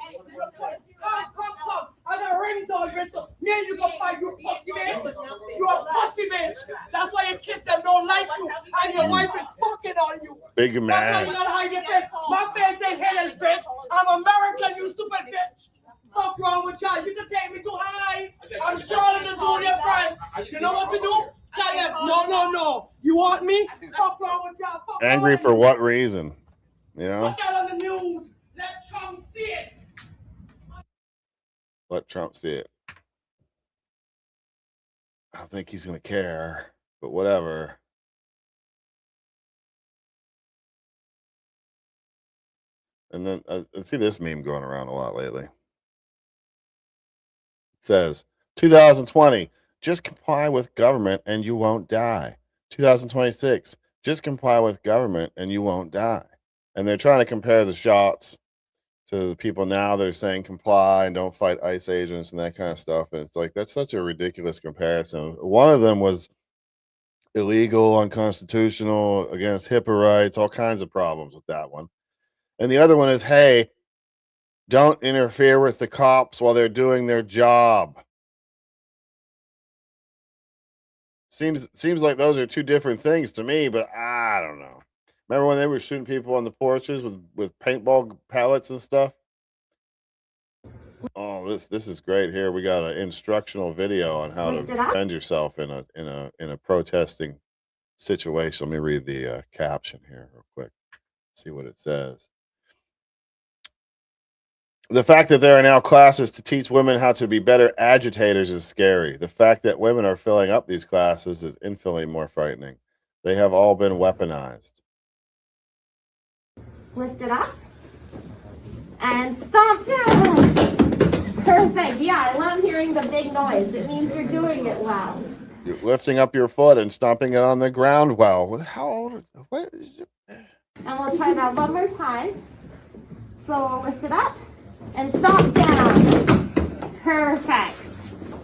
Come. I got rings on, bitch. So me and you gonna fight. You pussy bitch. You're a pussy bitch. That's why your kids them don't like you. And your wife is fucking on you. Big That's why man. you gotta hide your face. My face ain't hidden, bitch. I'm American, you stupid bitch. Fuck wrong with y'all? You can take me too high. I'm Charlotte the Zoo, your friends. You know what to do? Tell them, no. You want me? Fuck wrong with y'all? Fuck Angry wrong for with what reason? You you. know? Put that on the news. Let Trump see it. Let Trump see it. I don't think he's going to care, but whatever. And then I see this meme going around a lot lately. It says 2020, just comply with government and you won't die. 2026, just comply with government and you won't die. And they're trying to compare the shots to the people now that are saying comply and don't fight ICE agents and that kind of stuff. And it's like, that's such a ridiculous comparison. One of them was illegal, unconstitutional, against HIPAA rights, all kinds of problems with that one. And the other one is, hey, don't interfere with the cops while they're doing their job. Seems like those are two different things to me, but I don't know. Remember when they were shooting people on the porches with paintball pellets and stuff? Oh, this is great. Here we got an instructional video on how to defend yourself in a protesting situation. Let me read the caption here real quick. See what it says. The fact that there are now classes to teach women how to be better agitators is scary. The fact that women are filling up these classes is infinitely more frightening. They have all been weaponized. Lift it up and stomp down. Perfect. Yeah, I love hearing the big noise. It means you're doing it well. You're lifting up your foot and stomping it on the ground well. How old? What is it? And we'll try that one more time. So we'll lift it up and stomp down. Perfect.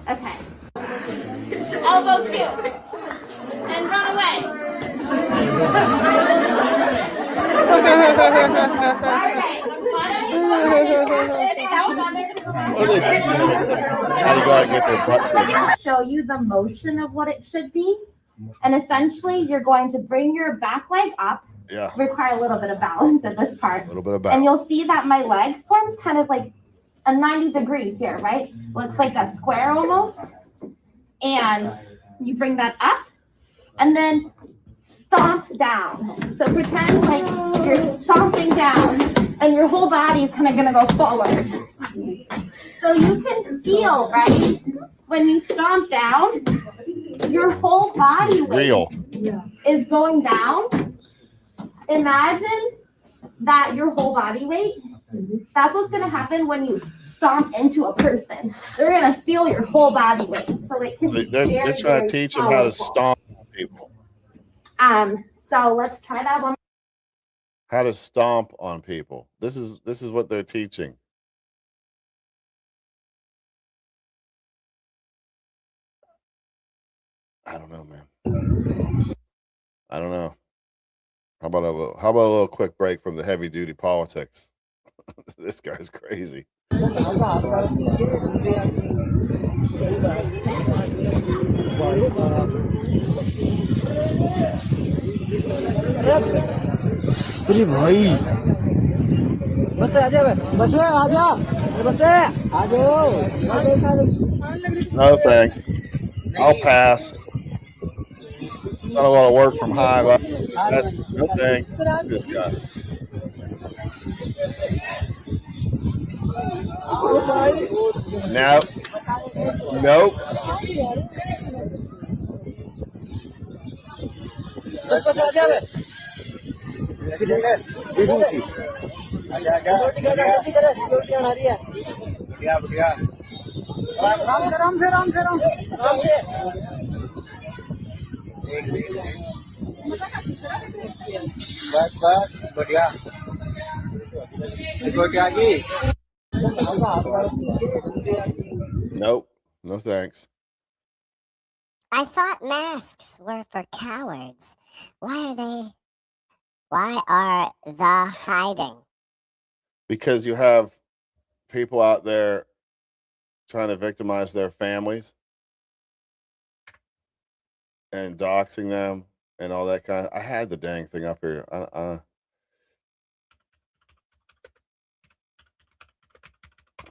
Okay. Elbow two. And run away. Show you the motion of what it should be. And essentially, you're going to bring your back leg up. Yeah. Require a little bit of balance at this part. A little bit of balance. And you'll see that my leg forms kind of like a 90 degrees here, right? Looks like a square almost. And you bring that up and then stomp down. So pretend like you're stomping down and your whole body is kind of going to go forward. So you can feel, right? When you stomp down, your whole body weight is going down. Imagine that your whole body weight, that's what's going to happen when you stomp into a person. They're going to feel your whole body weight. So it can be they're trying to teach them how to stomp people. So let's try that one. How to stomp on people. This is what they're teaching. I don't know, man. I don't know. How about a little quick break from the heavy duty politics? This guy's crazy. अरे भाई बस आ जा बस आ जा बस आ जाओ No thanks. I'll pass. Done a lot of work from high level. No thanks. This guy. No. Nope. बस आ जा सिक्योरिटी आ रही है बढ़िया बढ़िया राम से बस बस बढ़िया सिक्योरिटी आ गई Nope. No thanks. I thought masks were for cowards. Why are they hiding? Because you have people out there trying to victimize their families and doxing them and all that kind of. I had the dang thing up here. I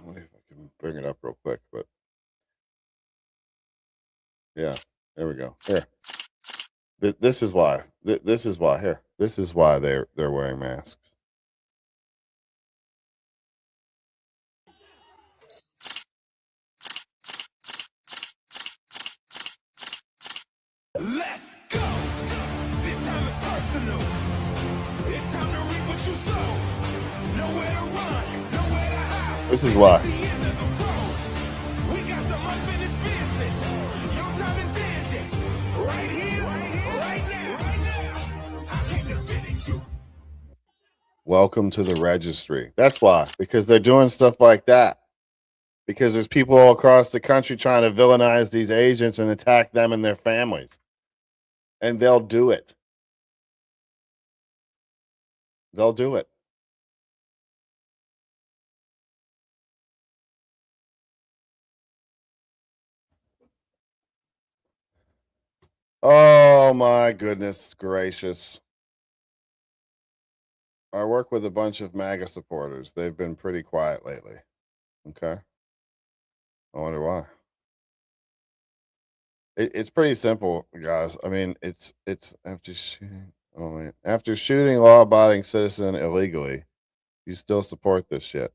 wonder if I can bring it up real quick, but yeah, there we go. Here, this is why. This is why. Here, this is why they're wearing masks. Let's go. This time is personal. It's time to reap what you sow. Nowhere to run, nowhere to hide. This is why. We got some unfinished business. Your time is ending. Right here, right now. I came to finish you. Welcome to the registry. That's why, because they're doing stuff like that. Because there's people all across the country trying to villainize these agents and attack them and their families. And they'll do it. They'll do it. Oh my goodness gracious. I work with a bunch of MAGA supporters. They've been pretty quiet lately. Okay. I wonder why. It's pretty simple, guys. I mean, it's after shooting. Oh man, after shooting law-abiding citizen illegally, you still support this shit.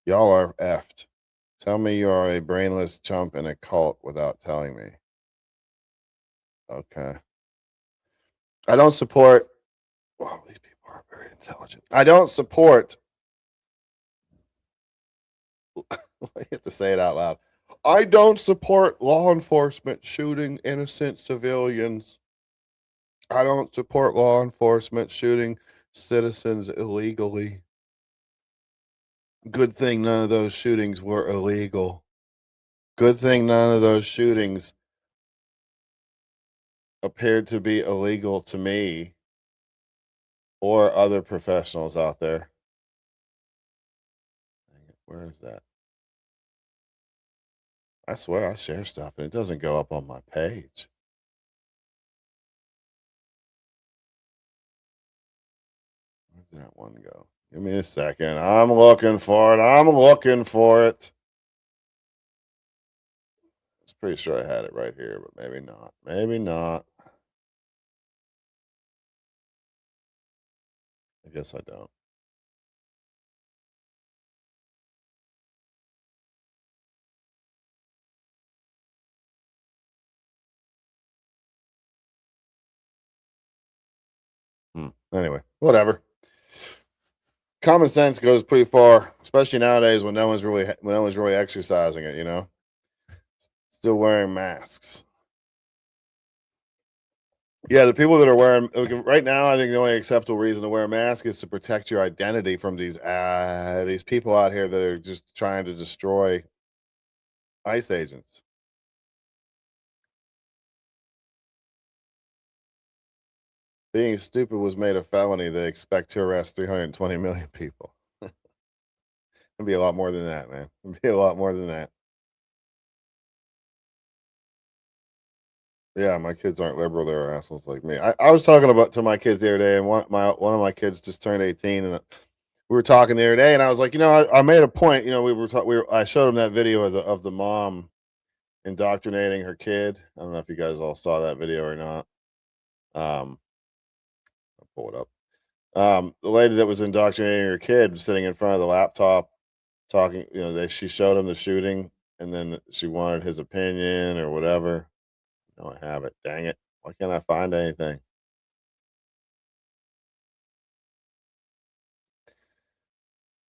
Y'all are effed. Tell me you are a brainless chump in a cult without telling me. Okay. I don't support. Wow, these people are very intelligent. I don't support. I have to say it out loud. I don't support law enforcement shooting innocent civilians. I don't support law enforcement shooting citizens illegally. Good thing none of those shootings were illegal. Good thing none of those shootings appeared to be illegal to me or other professionals out there. Where is that? I swear I share stuff and it doesn't go up on my page. Where'd that one go? Give me a second. I'm looking for it. I'm looking for it. I was pretty sure I had it right here, but maybe not. Maybe not. I guess I don't. Anyway, whatever. Common sense goes pretty far, especially nowadays when no one's really exercising it, you know. Still wearing masks. Yeah, the people that are wearing right now, I think the only acceptable reason to wear a mask is to protect your identity from these people out here that are just trying to destroy ICE agents. Being stupid was made a felony. They expect to arrest 320 million people. It'd be a lot more than that, man. It'd be a lot more than that. Yeah, my kids aren't liberal. They're assholes like me. I was talking about to my kids the other day, and one of my kids just turned 18, and we were talking the other day, and I was like, I made a point. I showed him that video of the mom indoctrinating her kid. I don't know if you guys all saw that video or not. I'll pull it up. The lady that was indoctrinating her kid was sitting in front of the laptop talking. She showed him the shooting, and then she wanted his opinion or whatever. No, I have it. Dang it. Why can't I find anything?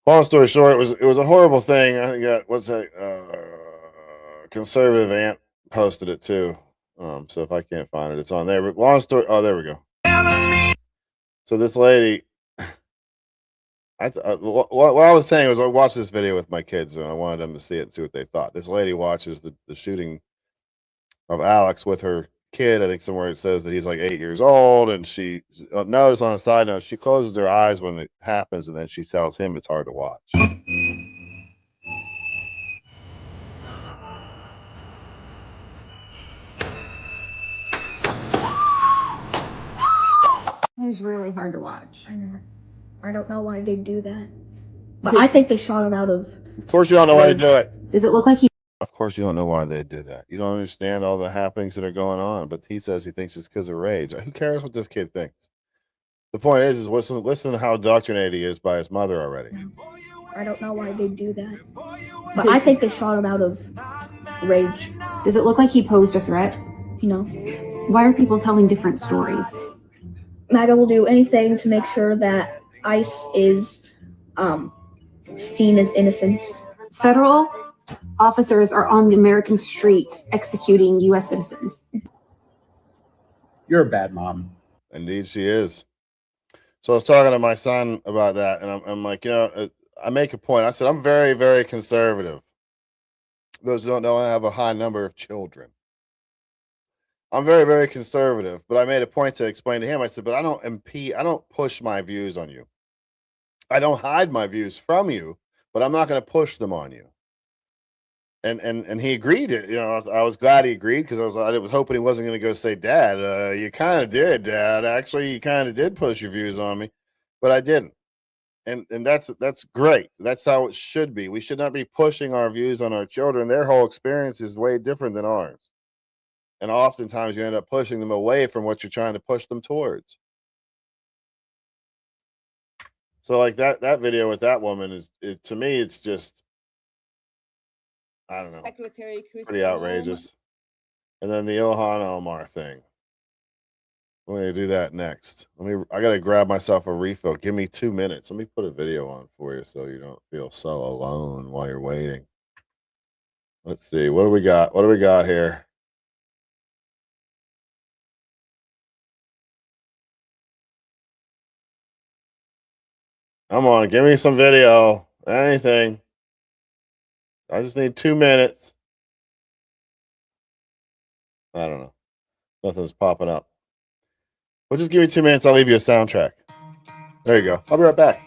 Long story short, it was a horrible thing. I think what's that conservative aunt posted it too. So if I can't find it, it's on there. But long story. Oh, there we go. So this lady, what I was saying was I watched this video with my kids and I wanted them to see it and see what they thought. This lady watches the shooting of Alex with her kid. I think somewhere it says that he's like 8 years old, and she notice on a side note, she closes her eyes when it happens, and then she tells him it's hard to watch. It's really hard to watch. I know. I don't know why they do that. But I think they shot him out of. Of course, you don't know why they do it. Does it look like he? Of course, you don't know why they do that. You don't understand all the happenings that are going on. But he says he thinks it's because of rage. Who cares what this kid thinks? The point is listen to how indoctrinated he is by his mother already. I don't know why they do that. But I think they shot him out of rage. Does it look like he posed a threat? No. Why are people telling different stories? MAGA will do anything to make sure that ICE is seen as innocent. Federal officers are on the American streets executing U.S. citizens. You're a bad mom. Indeed, she is. So I was talking to my son about that, and I'm like, I make a point. I said, I'm very, very conservative. Those who don't know, I have a high number of children. I'm very, very conservative, but I made a point to explain to him. I said, but I don't push my views on you. I don't hide my views from you, but I'm not going to push them on you. And he agreed. I was glad he agreed because I was hoping he wasn't going to go say, Dad, you kind of did, Dad. Actually, you kind of did push your views on me, but I didn't. And that's great. That's how it should be. We should not be pushing our views on our children. Their whole experience is way different than ours. And oftentimes you end up pushing them away from what you're trying to push them towards. So like that video with that woman is to me, it's just, I don't know, pretty outrageous. And then the Ilhan Omar thing. I'm going to do that next. I got to grab myself a refill. Give me 2 minutes. Let me put a video on for you so you don't feel so alone while you're waiting. Let's see. What do we got? What do we got here? Come on, give me some video. Anything. I just need 2 minutes. I don't know. Nothing's popping up. Well, just give me 2 minutes. I'll leave you a soundtrack. There you go. I'll be right back.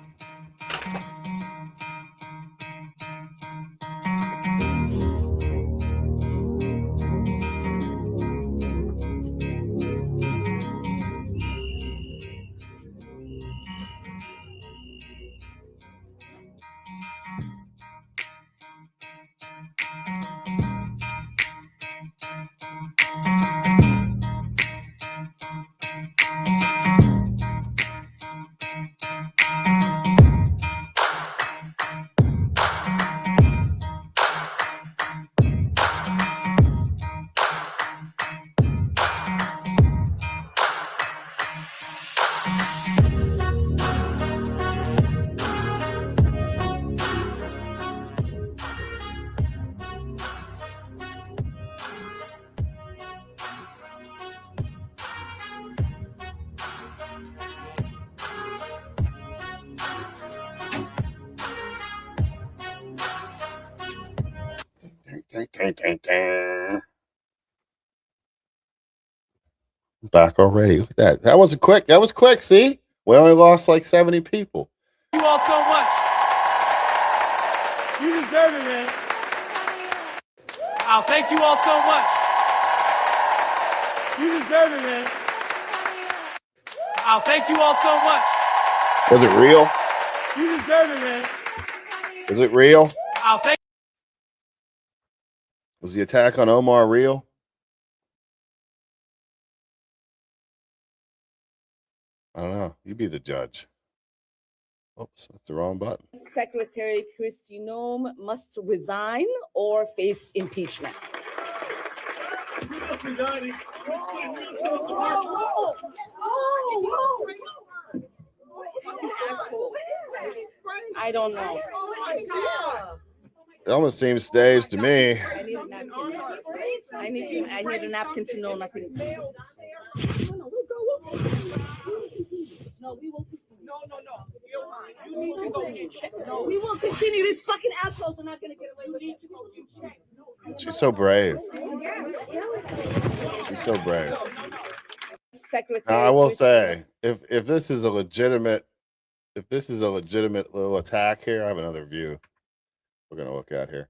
Back already. Look at that. That was quick. That was quick. See, we only lost like 70 people. Thank you all so much. You deserve it, man. Wow, thank you all so much. You deserve it, man. I'll thank you all so much. Was it real? You deserve it, man. Was it real? I'll thank. Was the attack on Omar real? I don't know. You be the judge. Oops, that's the wrong button. Secretary Kristi Noem must resign or face impeachment. I don't know. It almost seems staged to me. I need a napkin. I need a napkin to know nothing. No, we will. No. You need to go get checked. No, we will continue. These fucking assholes are not going to get away with it. She's so brave. She's so brave. Secretary, now, I will say, if this is a legitimate little attack here, I have another view we're gonna look at here.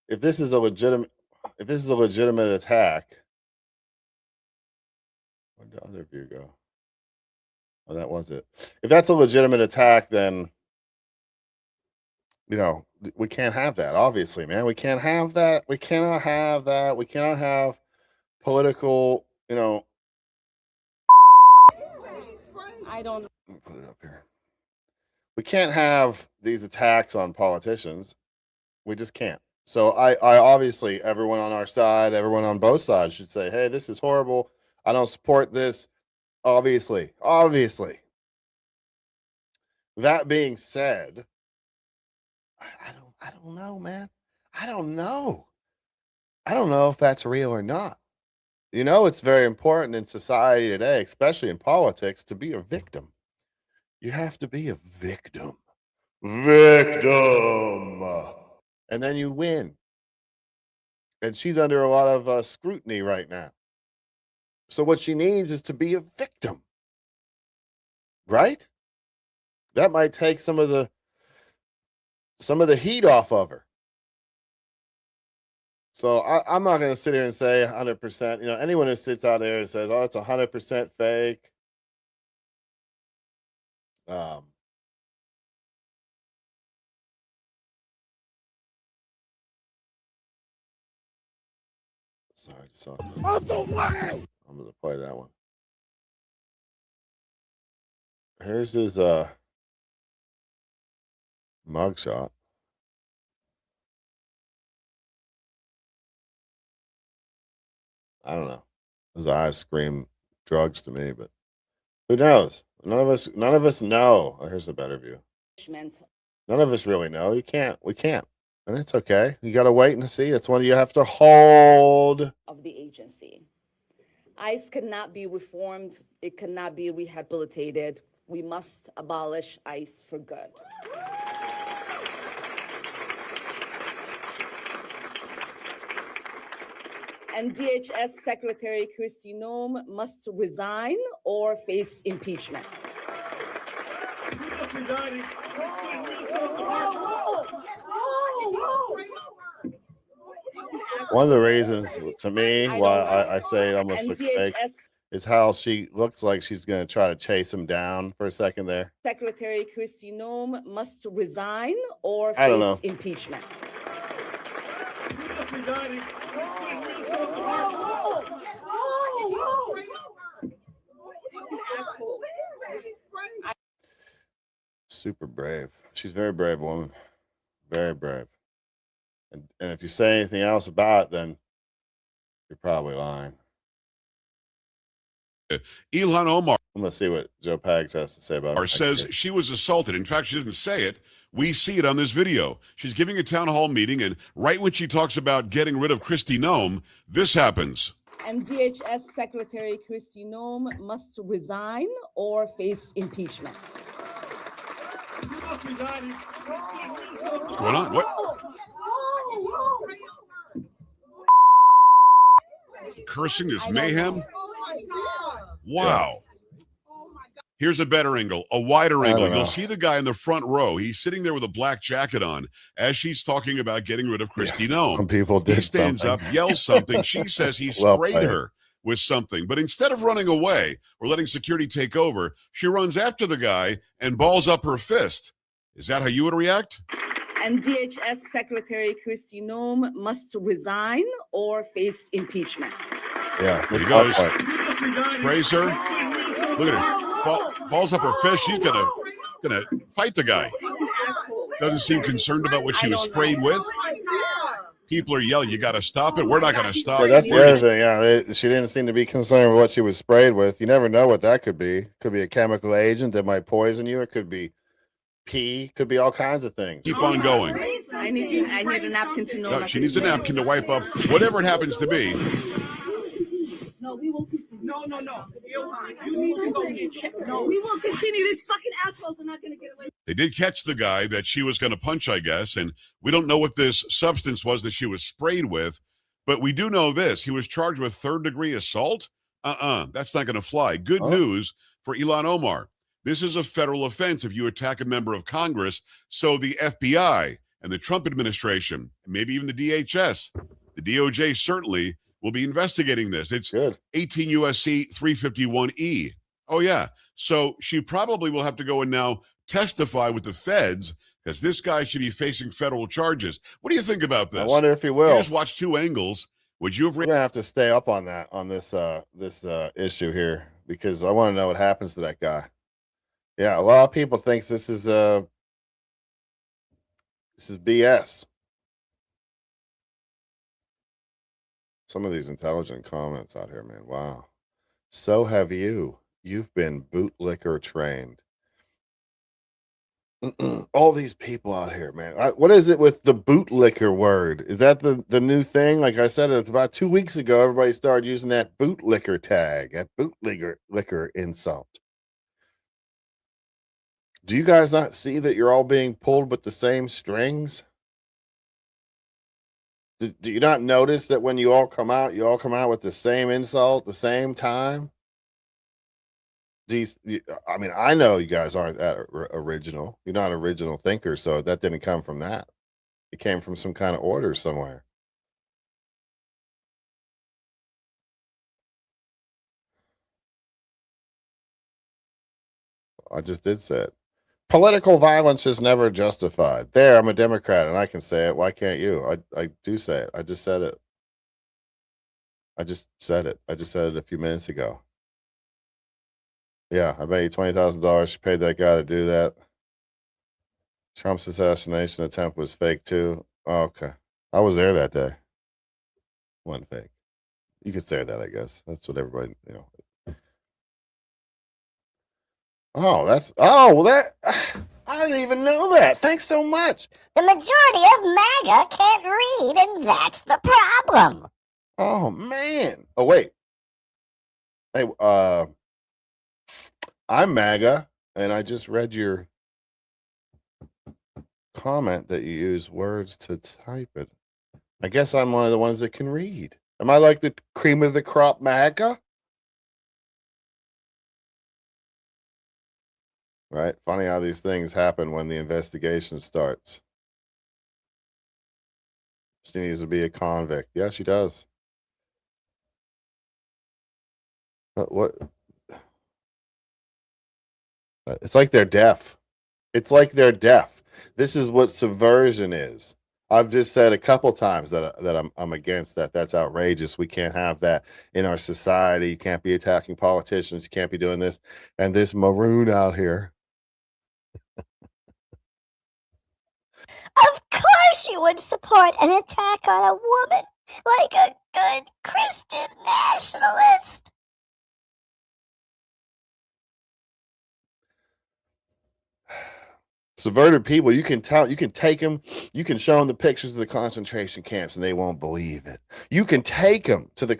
If this is a legitimate attack, where'd the other view go? Oh, that was it. If that's a legitimate attack, then we can't have that. Obviously, man, we can't have that. We cannot have that. We cannot have political. I don't. Put it up here. We can't have these attacks on politicians. We just can't. So I obviously, everyone on our side, everyone on both sides should say, hey, this is horrible. I don't support this. Obviously. That being said, I don't know, man. I don't know if that's real or not. It's very important in society today, especially in politics, to be a victim. You have to be a victim. And then you win. And she's under a lot of scrutiny right now. So what she needs is to be a victim. Right? That might take some of the heat off of her. So I'm not going to sit here and say 100%. Anyone who sits out there and says, "Oh, it's 100% fake," sorry, just saw something. Out the way! I'm going to play that one. Here's his mugshot. I don't know. His eyes scream drugs to me, but who knows? None of us know. Oh, here's a better view. None of us really know. We can't. And it's okay. You got to wait and see. It's one you have to hold. Of the agency. ICE cannot be reformed. It cannot be rehabilitated. We must abolish ICE for good. And DHS Secretary Kristi Noem must resign or face impeachment. One of the reasons to me why I say it almost looks fake is how she looks like she's going to try to chase him down for a second there. Secretary Kristi Noem must resign or face impeachment. Super brave. She's a very brave woman. Very brave. And if you say anything else about it, then you're probably lying. Ilhan Omar. I'm going to see what Joe Pags has to say about it. Says she was assaulted. In fact, she doesn't say it. We see it on this video. She's giving a town hall meeting, and right when she talks about getting rid of Kristi Noem, this happens. And DHS Secretary Kristi Noem must resign or face impeachment. What's going on? What? Cursing is mayhem? Wow. Here's a better angle, a wider angle. You'll see the guy in the front row. He's sitting there with a black jacket on as she's talking about getting rid of Kristi Noem. Some people did He stands something. up, yells something. She says he Well sprayed played. her. with something. But instead of running away or letting security take over, she runs after the guy and balls up her fist. Is that how you would react? And DHS Secretary Kristi Noem must resign or face impeachment. Yeah, there he goes. Sprays her. Look at her. Balls up her fist. She's gonna fight the guy. Doesn't seem concerned about what she was sprayed with. People are yelling, "You got to stop it! We're not going to stop Yeah, it." that's the other thing. Yeah, she didn't seem to be concerned with what she was sprayed with. You never know what that could be. Could be a chemical agent that might poison you. It could be pee. Could be all kinds of things. Keep on going. I need a napkin to know. No, she needs a napkin to wipe up whatever it happens to be. No, we will continue. No. You need to go get checked. No, we will continue. These fucking assholes are not going to get away. They did catch the guy that she was going to punch, I guess, and we don't know what this substance was that she was sprayed with, but we do know this. He was charged with third-degree assault. That's not going to fly. Good news for Ilhan Omar. This is a federal offense if you attack a member of Congress, so the FBI and the Trump administration, maybe even the DHS, the DOJ certainly will be investigating this. It's good. 18 U.S.C. 351E. Oh, yeah. So she probably will have to go and now testify with the feds because this guy should be facing federal charges. What do you think about this? I wonder if he will. You just watched two angles. Would you have? We're gonna have to stay up on that on this issue here because I want to know what happens to that guy. Yeah, a lot of people think this is BS. Some of these intelligent comments out here, man. Wow. So have you. You've been bootlicker trained. All these people out here, man. What is it with the bootlicker word? Is that the new thing? Like I said, it's about 2 weeks ago, everybody started using that bootlicker tag, that bootlicker insult. Do you guys not see that you're all being pulled with the same strings? Do you not notice that when you all come out with the same insult, the same time? I mean, I know you guys aren't that original. You're not original thinkers, so that didn't come from that. It came from some kind of order somewhere. I just did say it. Political violence is never justified. There, I'm a Democrat, and I can say it. Why can't you? I do say it. I just said it. I just said it a few minutes ago. Yeah, I bet you $20,000 she paid that guy to do that. Trump's assassination attempt was fake too. Oh, okay. I was there that day. Wasn't fake. You could say that, I guess. That's what everybody, I didn't even know that. Thanks so much. The majority of MAGA can't read, and that's the problem. Oh, man. Oh, wait. Hey, I'm MAGA, and I just read your comment that you use words to type it. I guess I'm one of the ones that can read. Am I like the cream of the crop MAGA? Right? Funny how these things happen when the investigation starts. She needs to be a convict. Yeah, she does. What? It's like they're deaf. It's like they're deaf. This is what subversion is. I've just said a couple times that I'm against that. That's outrageous. We can't have that in our society. You can't be attacking politicians. You can't be doing this. And this maroon out here. Of course you would support an attack on a woman like a good Christian nationalist. Subverted people, you can take them, you can show them the pictures of the concentration camps and they won't believe it. You can take them to the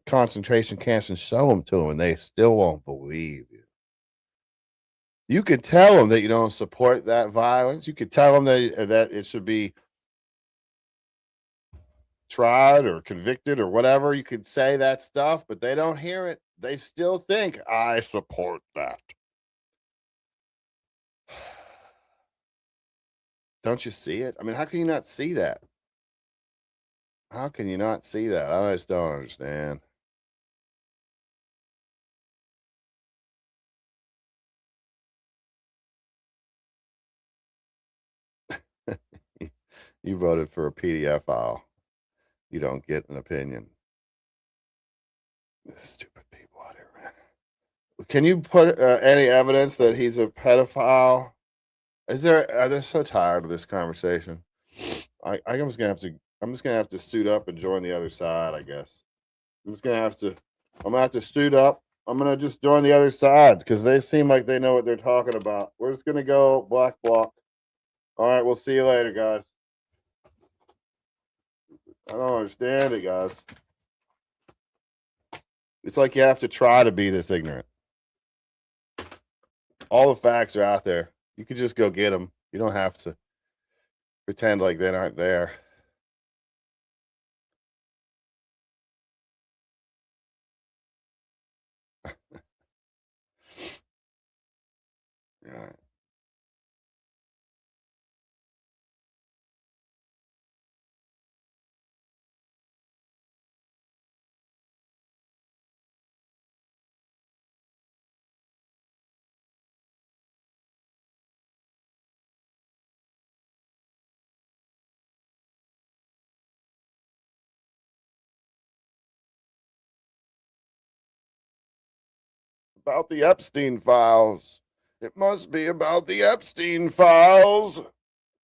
concentration camps and show them to them and they still won't believe you. You could tell them that you don't support that violence. You could tell them that it should be tried or convicted or whatever. You could say that stuff, but they don't hear it. They still think, I support that. Don't you see it? I mean, how can you not see that? How can you not see that? I just don't understand. You voted for a PDF file. You don't get an opinion. Stupid people out here, man. Can you put any evidence that he's a pedophile? They're so tired of this conversation. I'm just gonna have to suit up and join the other side, I guess. I'm gonna have to suit up. I'm gonna just join the other side because they seem like they know what they're talking about. We're just gonna go black bloc. All right, we'll see you later, guys. I don't understand it, guys. It's like you have to try to be this ignorant. All the facts are out there. You can just go get them. You don't have to pretend like they aren't there. Yeah. About the Epstein files. It must be about the Epstein files.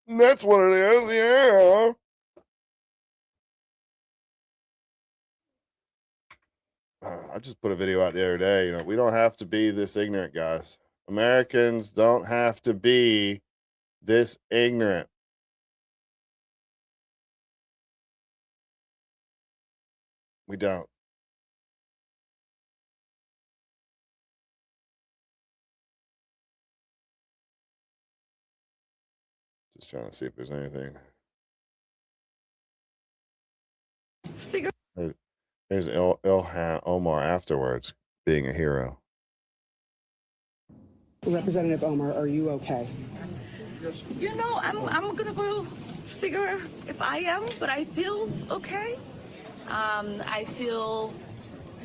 That's what it is, yeah. I just put a video out the other day. We don't have to be this ignorant, guys. Americans don't have to be this ignorant. We don't. Just trying to see if there's anything. There's Ilhan Omar afterwards being a hero. Representative Omar, are you okay? I'm gonna go figure if I am, but I feel okay. I feel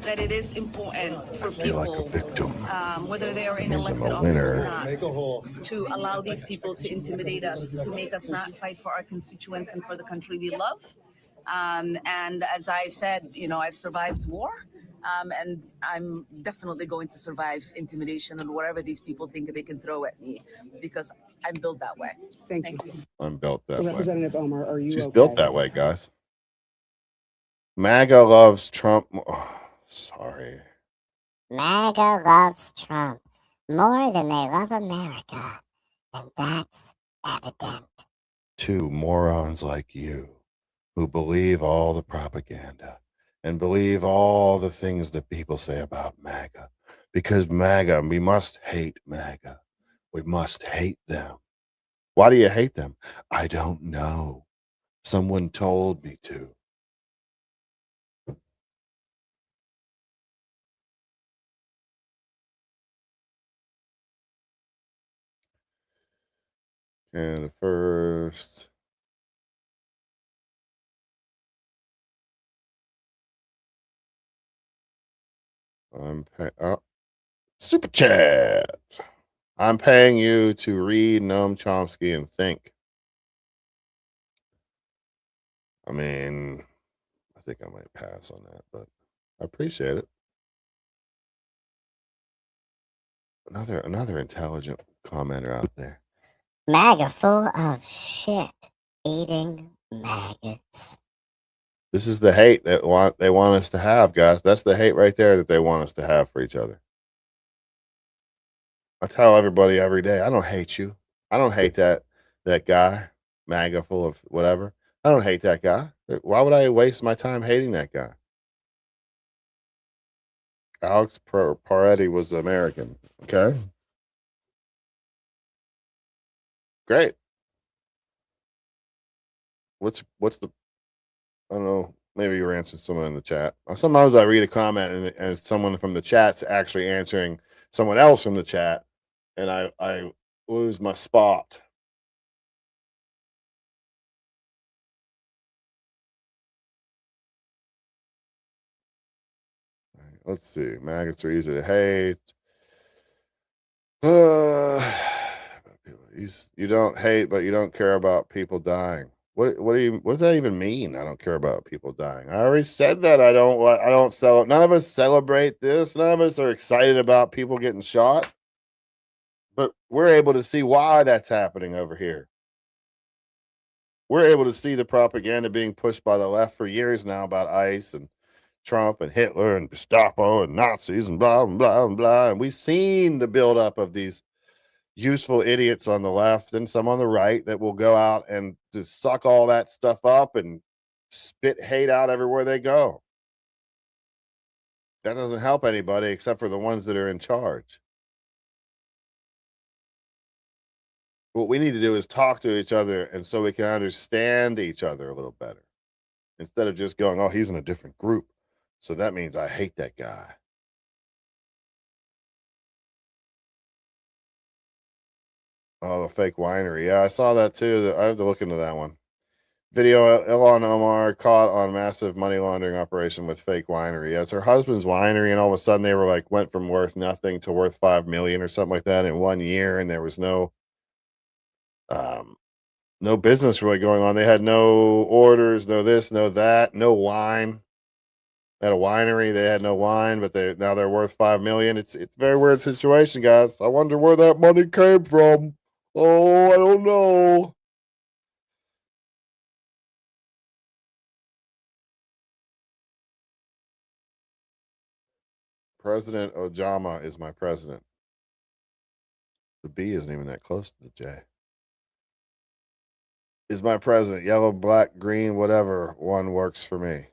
that it is important for people, like a victim. Whether they are in elected office or not, to allow these people to intimidate us, to make us not fight for our constituents and for the country we love. And as I said, I've survived war, and I'm definitely going to survive intimidation and whatever these people think they can throw at me, because I'm built that way. Thank you. I'm built that way. Representative Omar, are you She's okay? built that way, guys. MAGA loves Trump. Oh, sorry. MAGA loves Trump more than they love America, and that's evident. Two morons like you who believe all the propaganda and believe all the things that people say about MAGA. Because MAGA, we must hate MAGA. We must hate them. Why do you hate them? I don't know. Someone told me to. And first, super chat. I'm paying you to read Noam Chomsky and think. I mean, I think I might pass on that, but I appreciate it. Another intelligent commenter out there. MAGA full of shit, eating maggots. This is the hate that they want us to have, guys. That's the hate right there that they want us to have for each other. I tell everybody every day, I don't hate you. I don't hate that guy, MAGA full of whatever. I don't hate that guy. Why would I waste my time hating that guy? Alex Paretti was American. Okay. Great. What's the, I don't know, maybe you're answering someone in the chat. Sometimes I read a comment and someone from the chat's actually answering someone else from the chat, and I lose my spot. Let's see. Maggots are easy to hate. You don't hate, but you don't care about people dying. What does that even mean? I don't care about people dying. I already said that. I don't celebrate. None of us celebrate this. None of us are excited about people getting shot. But we're able to see why that's happening over here. We're able to see the propaganda being pushed by the left for years now about ICE and Trump and Hitler and Gestapo and Nazis and blah, and blah, and blah. And we've seen the buildup of these useful idiots on the left and some on the right that will go out and just suck all that stuff up and spit hate out everywhere they go. That doesn't help anybody except for the ones that are in charge. What we need to do is talk to each other, and so we can understand each other a little better instead of just going, oh, he's in a different group, so that means I hate that guy. Oh, the fake winery. Yeah, I saw that too. I have to look into that one. Video: Ilhan Omar caught on massive money laundering operation with fake winery. Yeah, it's her husband's winery, and all of a sudden they were like went from worth nothing to worth 5 million or something like that in 1 year, and there was no business really going on. They had no orders, no this, no that, no wine. At a winery, they had no wine, but now they're worth 5 million. It's a very weird situation, guys. I wonder where that money came from. Oh, I don't know. President Ojama is my president. The B isn't even that close to the J. Is my president. Yellow, black, green, whatever one works for me.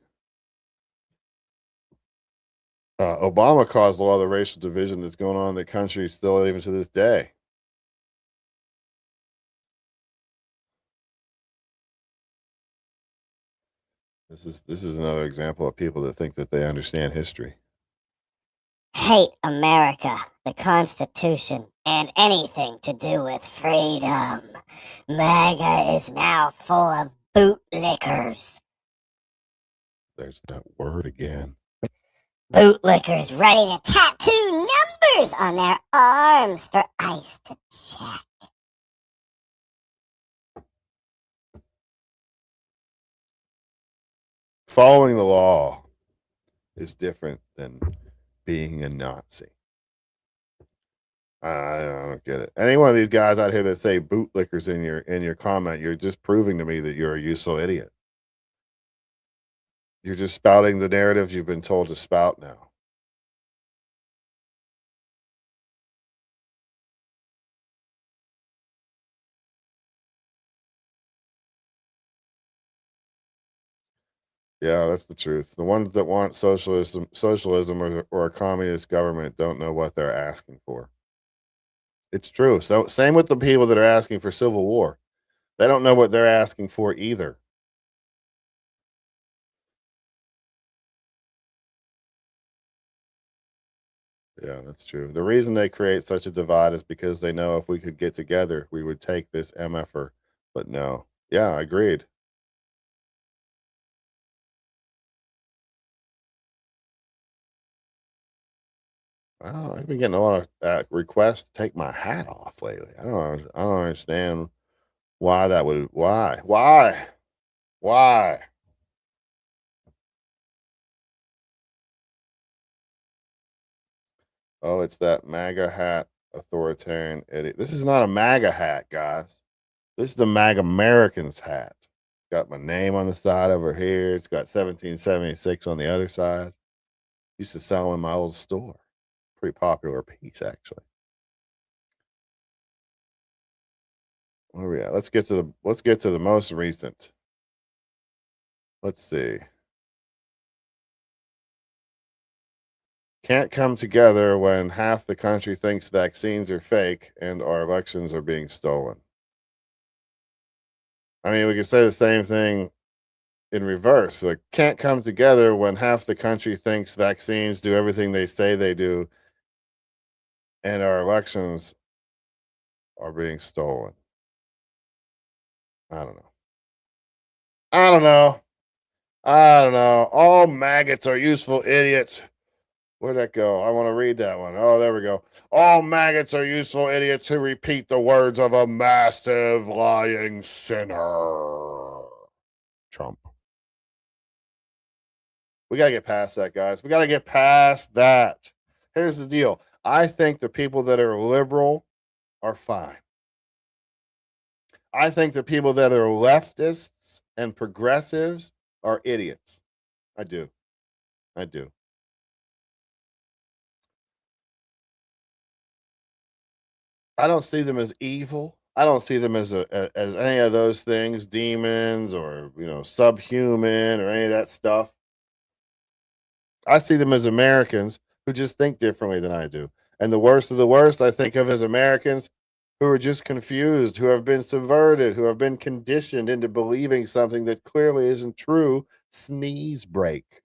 Obama caused a lot of the racial division that's going on in the country still even to this day. This is another example of people that think that they understand history. Hate America, the Constitution, and anything to do with freedom. MAGA is now full of bootlickers. There's that word again. Bootlickers ready to tattoo numbers on their arms for ICE to check. Following the law is different than being a Nazi. I don't get it. Any one of these guys out here that say bootlickers in your comment, you're just proving to me that you're a useful idiot. You're just spouting the narratives you've been told to spout now. Yeah, that's the truth. The ones that want socialism or a communist government don't know what they're asking for. It's true. So same with the people that are asking for civil war. They don't know what they're asking for either. Yeah, that's true. The reason they create such a divide is because they know if we could get together, we would take this MFer. But no. Yeah, I agreed. Well, I've been getting a lot of requests to take my hat off lately. I don't understand why that would. Why? Oh, it's that MAGA hat authoritarian idiot. This is not a MAGA hat, guys. This is the MAGA Americans hat. Got my name on the side over here. It's got 1776 on the other side. Used to sell in my old store. Pretty popular piece, actually. Where are we at? Let's get to the most recent. Let's see. Can't come together when half the country thinks vaccines are fake and our elections are being stolen. I mean, we could say the same thing in reverse. Like, can't come together when half the country thinks vaccines do everything they say they do and our elections are being stolen. I don't know. All maggots are useful idiots. Where'd that go? I want to read that one. Oh, there we go. All maggots are useful idiots who repeat the words of a massive lying sinner. Trump. We got to get past that, guys. We got to get past that. Here's the deal. I think the people that are liberal are fine. I think the people that are leftists and progressives are idiots. I do. I do. I don't see them as evil. I don't see them as as any of those things, demons or, subhuman or any of that stuff. I see them as Americans who just think differently than I do. And the worst of the worst I think of as Americans who are just confused, who have been subverted, who have been conditioned into believing something that clearly isn't true. Sneeze break.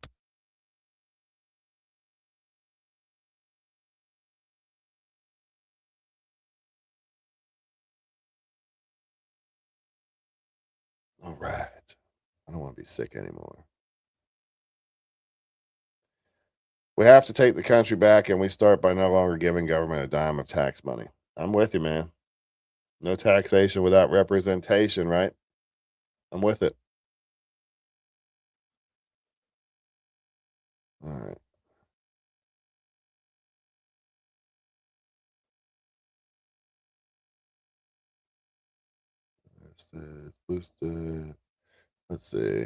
All right. I don't want to be sick anymore. We have to take the country back, and we start by no longer giving government a dime of tax money. I'm with you, man. No taxation without representation, right? I'm with it. All right. It's boosted. Let's see.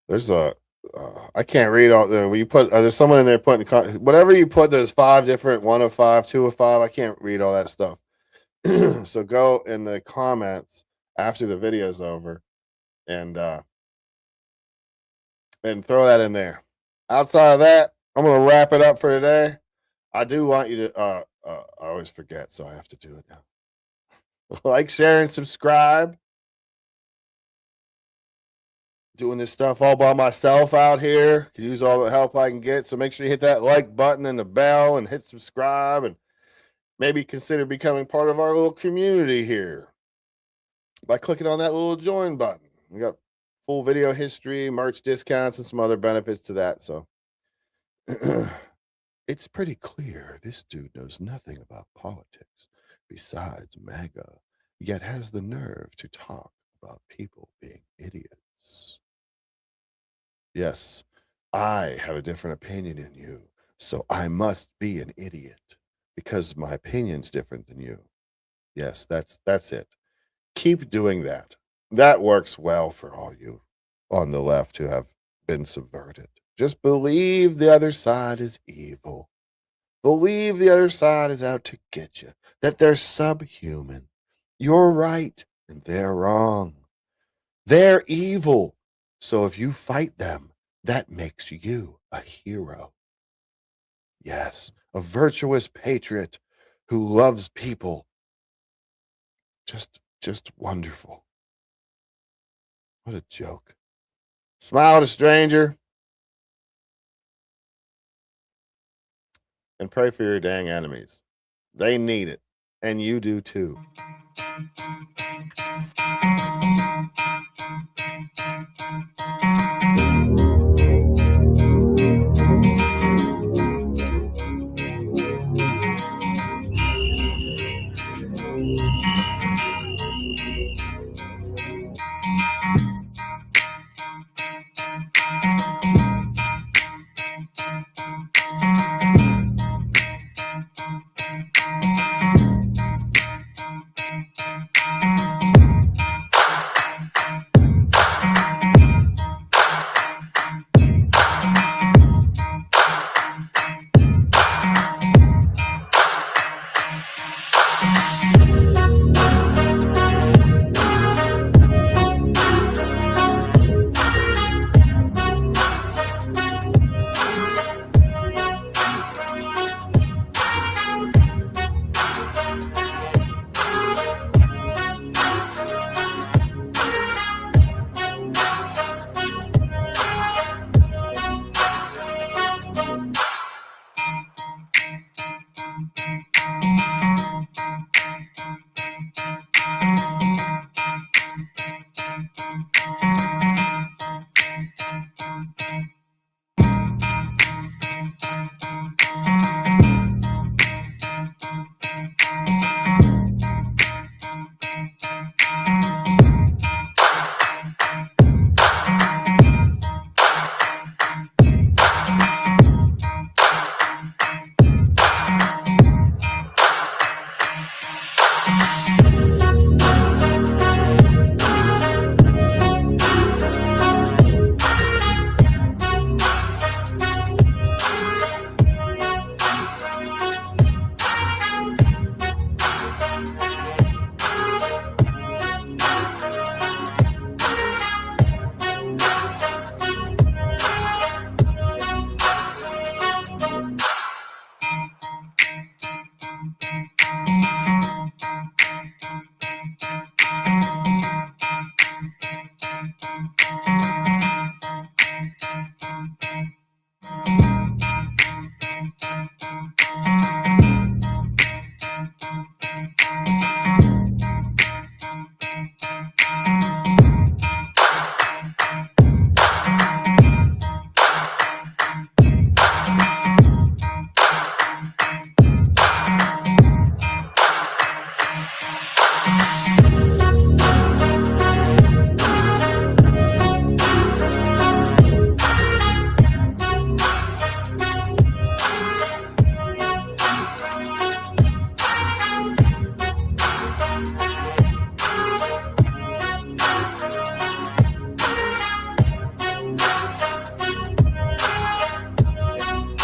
There's I can't read all the. When you put, there's someone in there putting whatever you put. There's 5 different, 1 of 5, 2 of 5. I can't read all that stuff. So go in the comments after the video's over, and throw that in there. Outside of that, I'm gonna wrap it up for today. I do want you to. I always forget, so I have to do it now. Like, share, and subscribe. Doing this stuff all by myself out here. Can use all the help I can get. So make sure you hit that like button and the bell and hit subscribe, and maybe consider becoming part of our little community here by clicking on that little join button. We got full video history, merch discounts, and some other benefits to that. So it's pretty clear this dude knows nothing about politics besides MAGA, yet has the nerve to talk about people being idiots. Yes, I have a different opinion than you, so I must be an idiot because my opinion's different than you. Yes, that's it. Keep doing that. That works well for all you on the left who have been subverted. Just believe the other side is evil. Believe the other side is out to get you, that they're subhuman. You're right and they're wrong. They're evil. So if you fight them, that makes you a hero. Yes, a virtuous patriot who loves people. Just wonderful. What a joke. Smile at a stranger. And pray for your dang enemies. They need it. And you do too.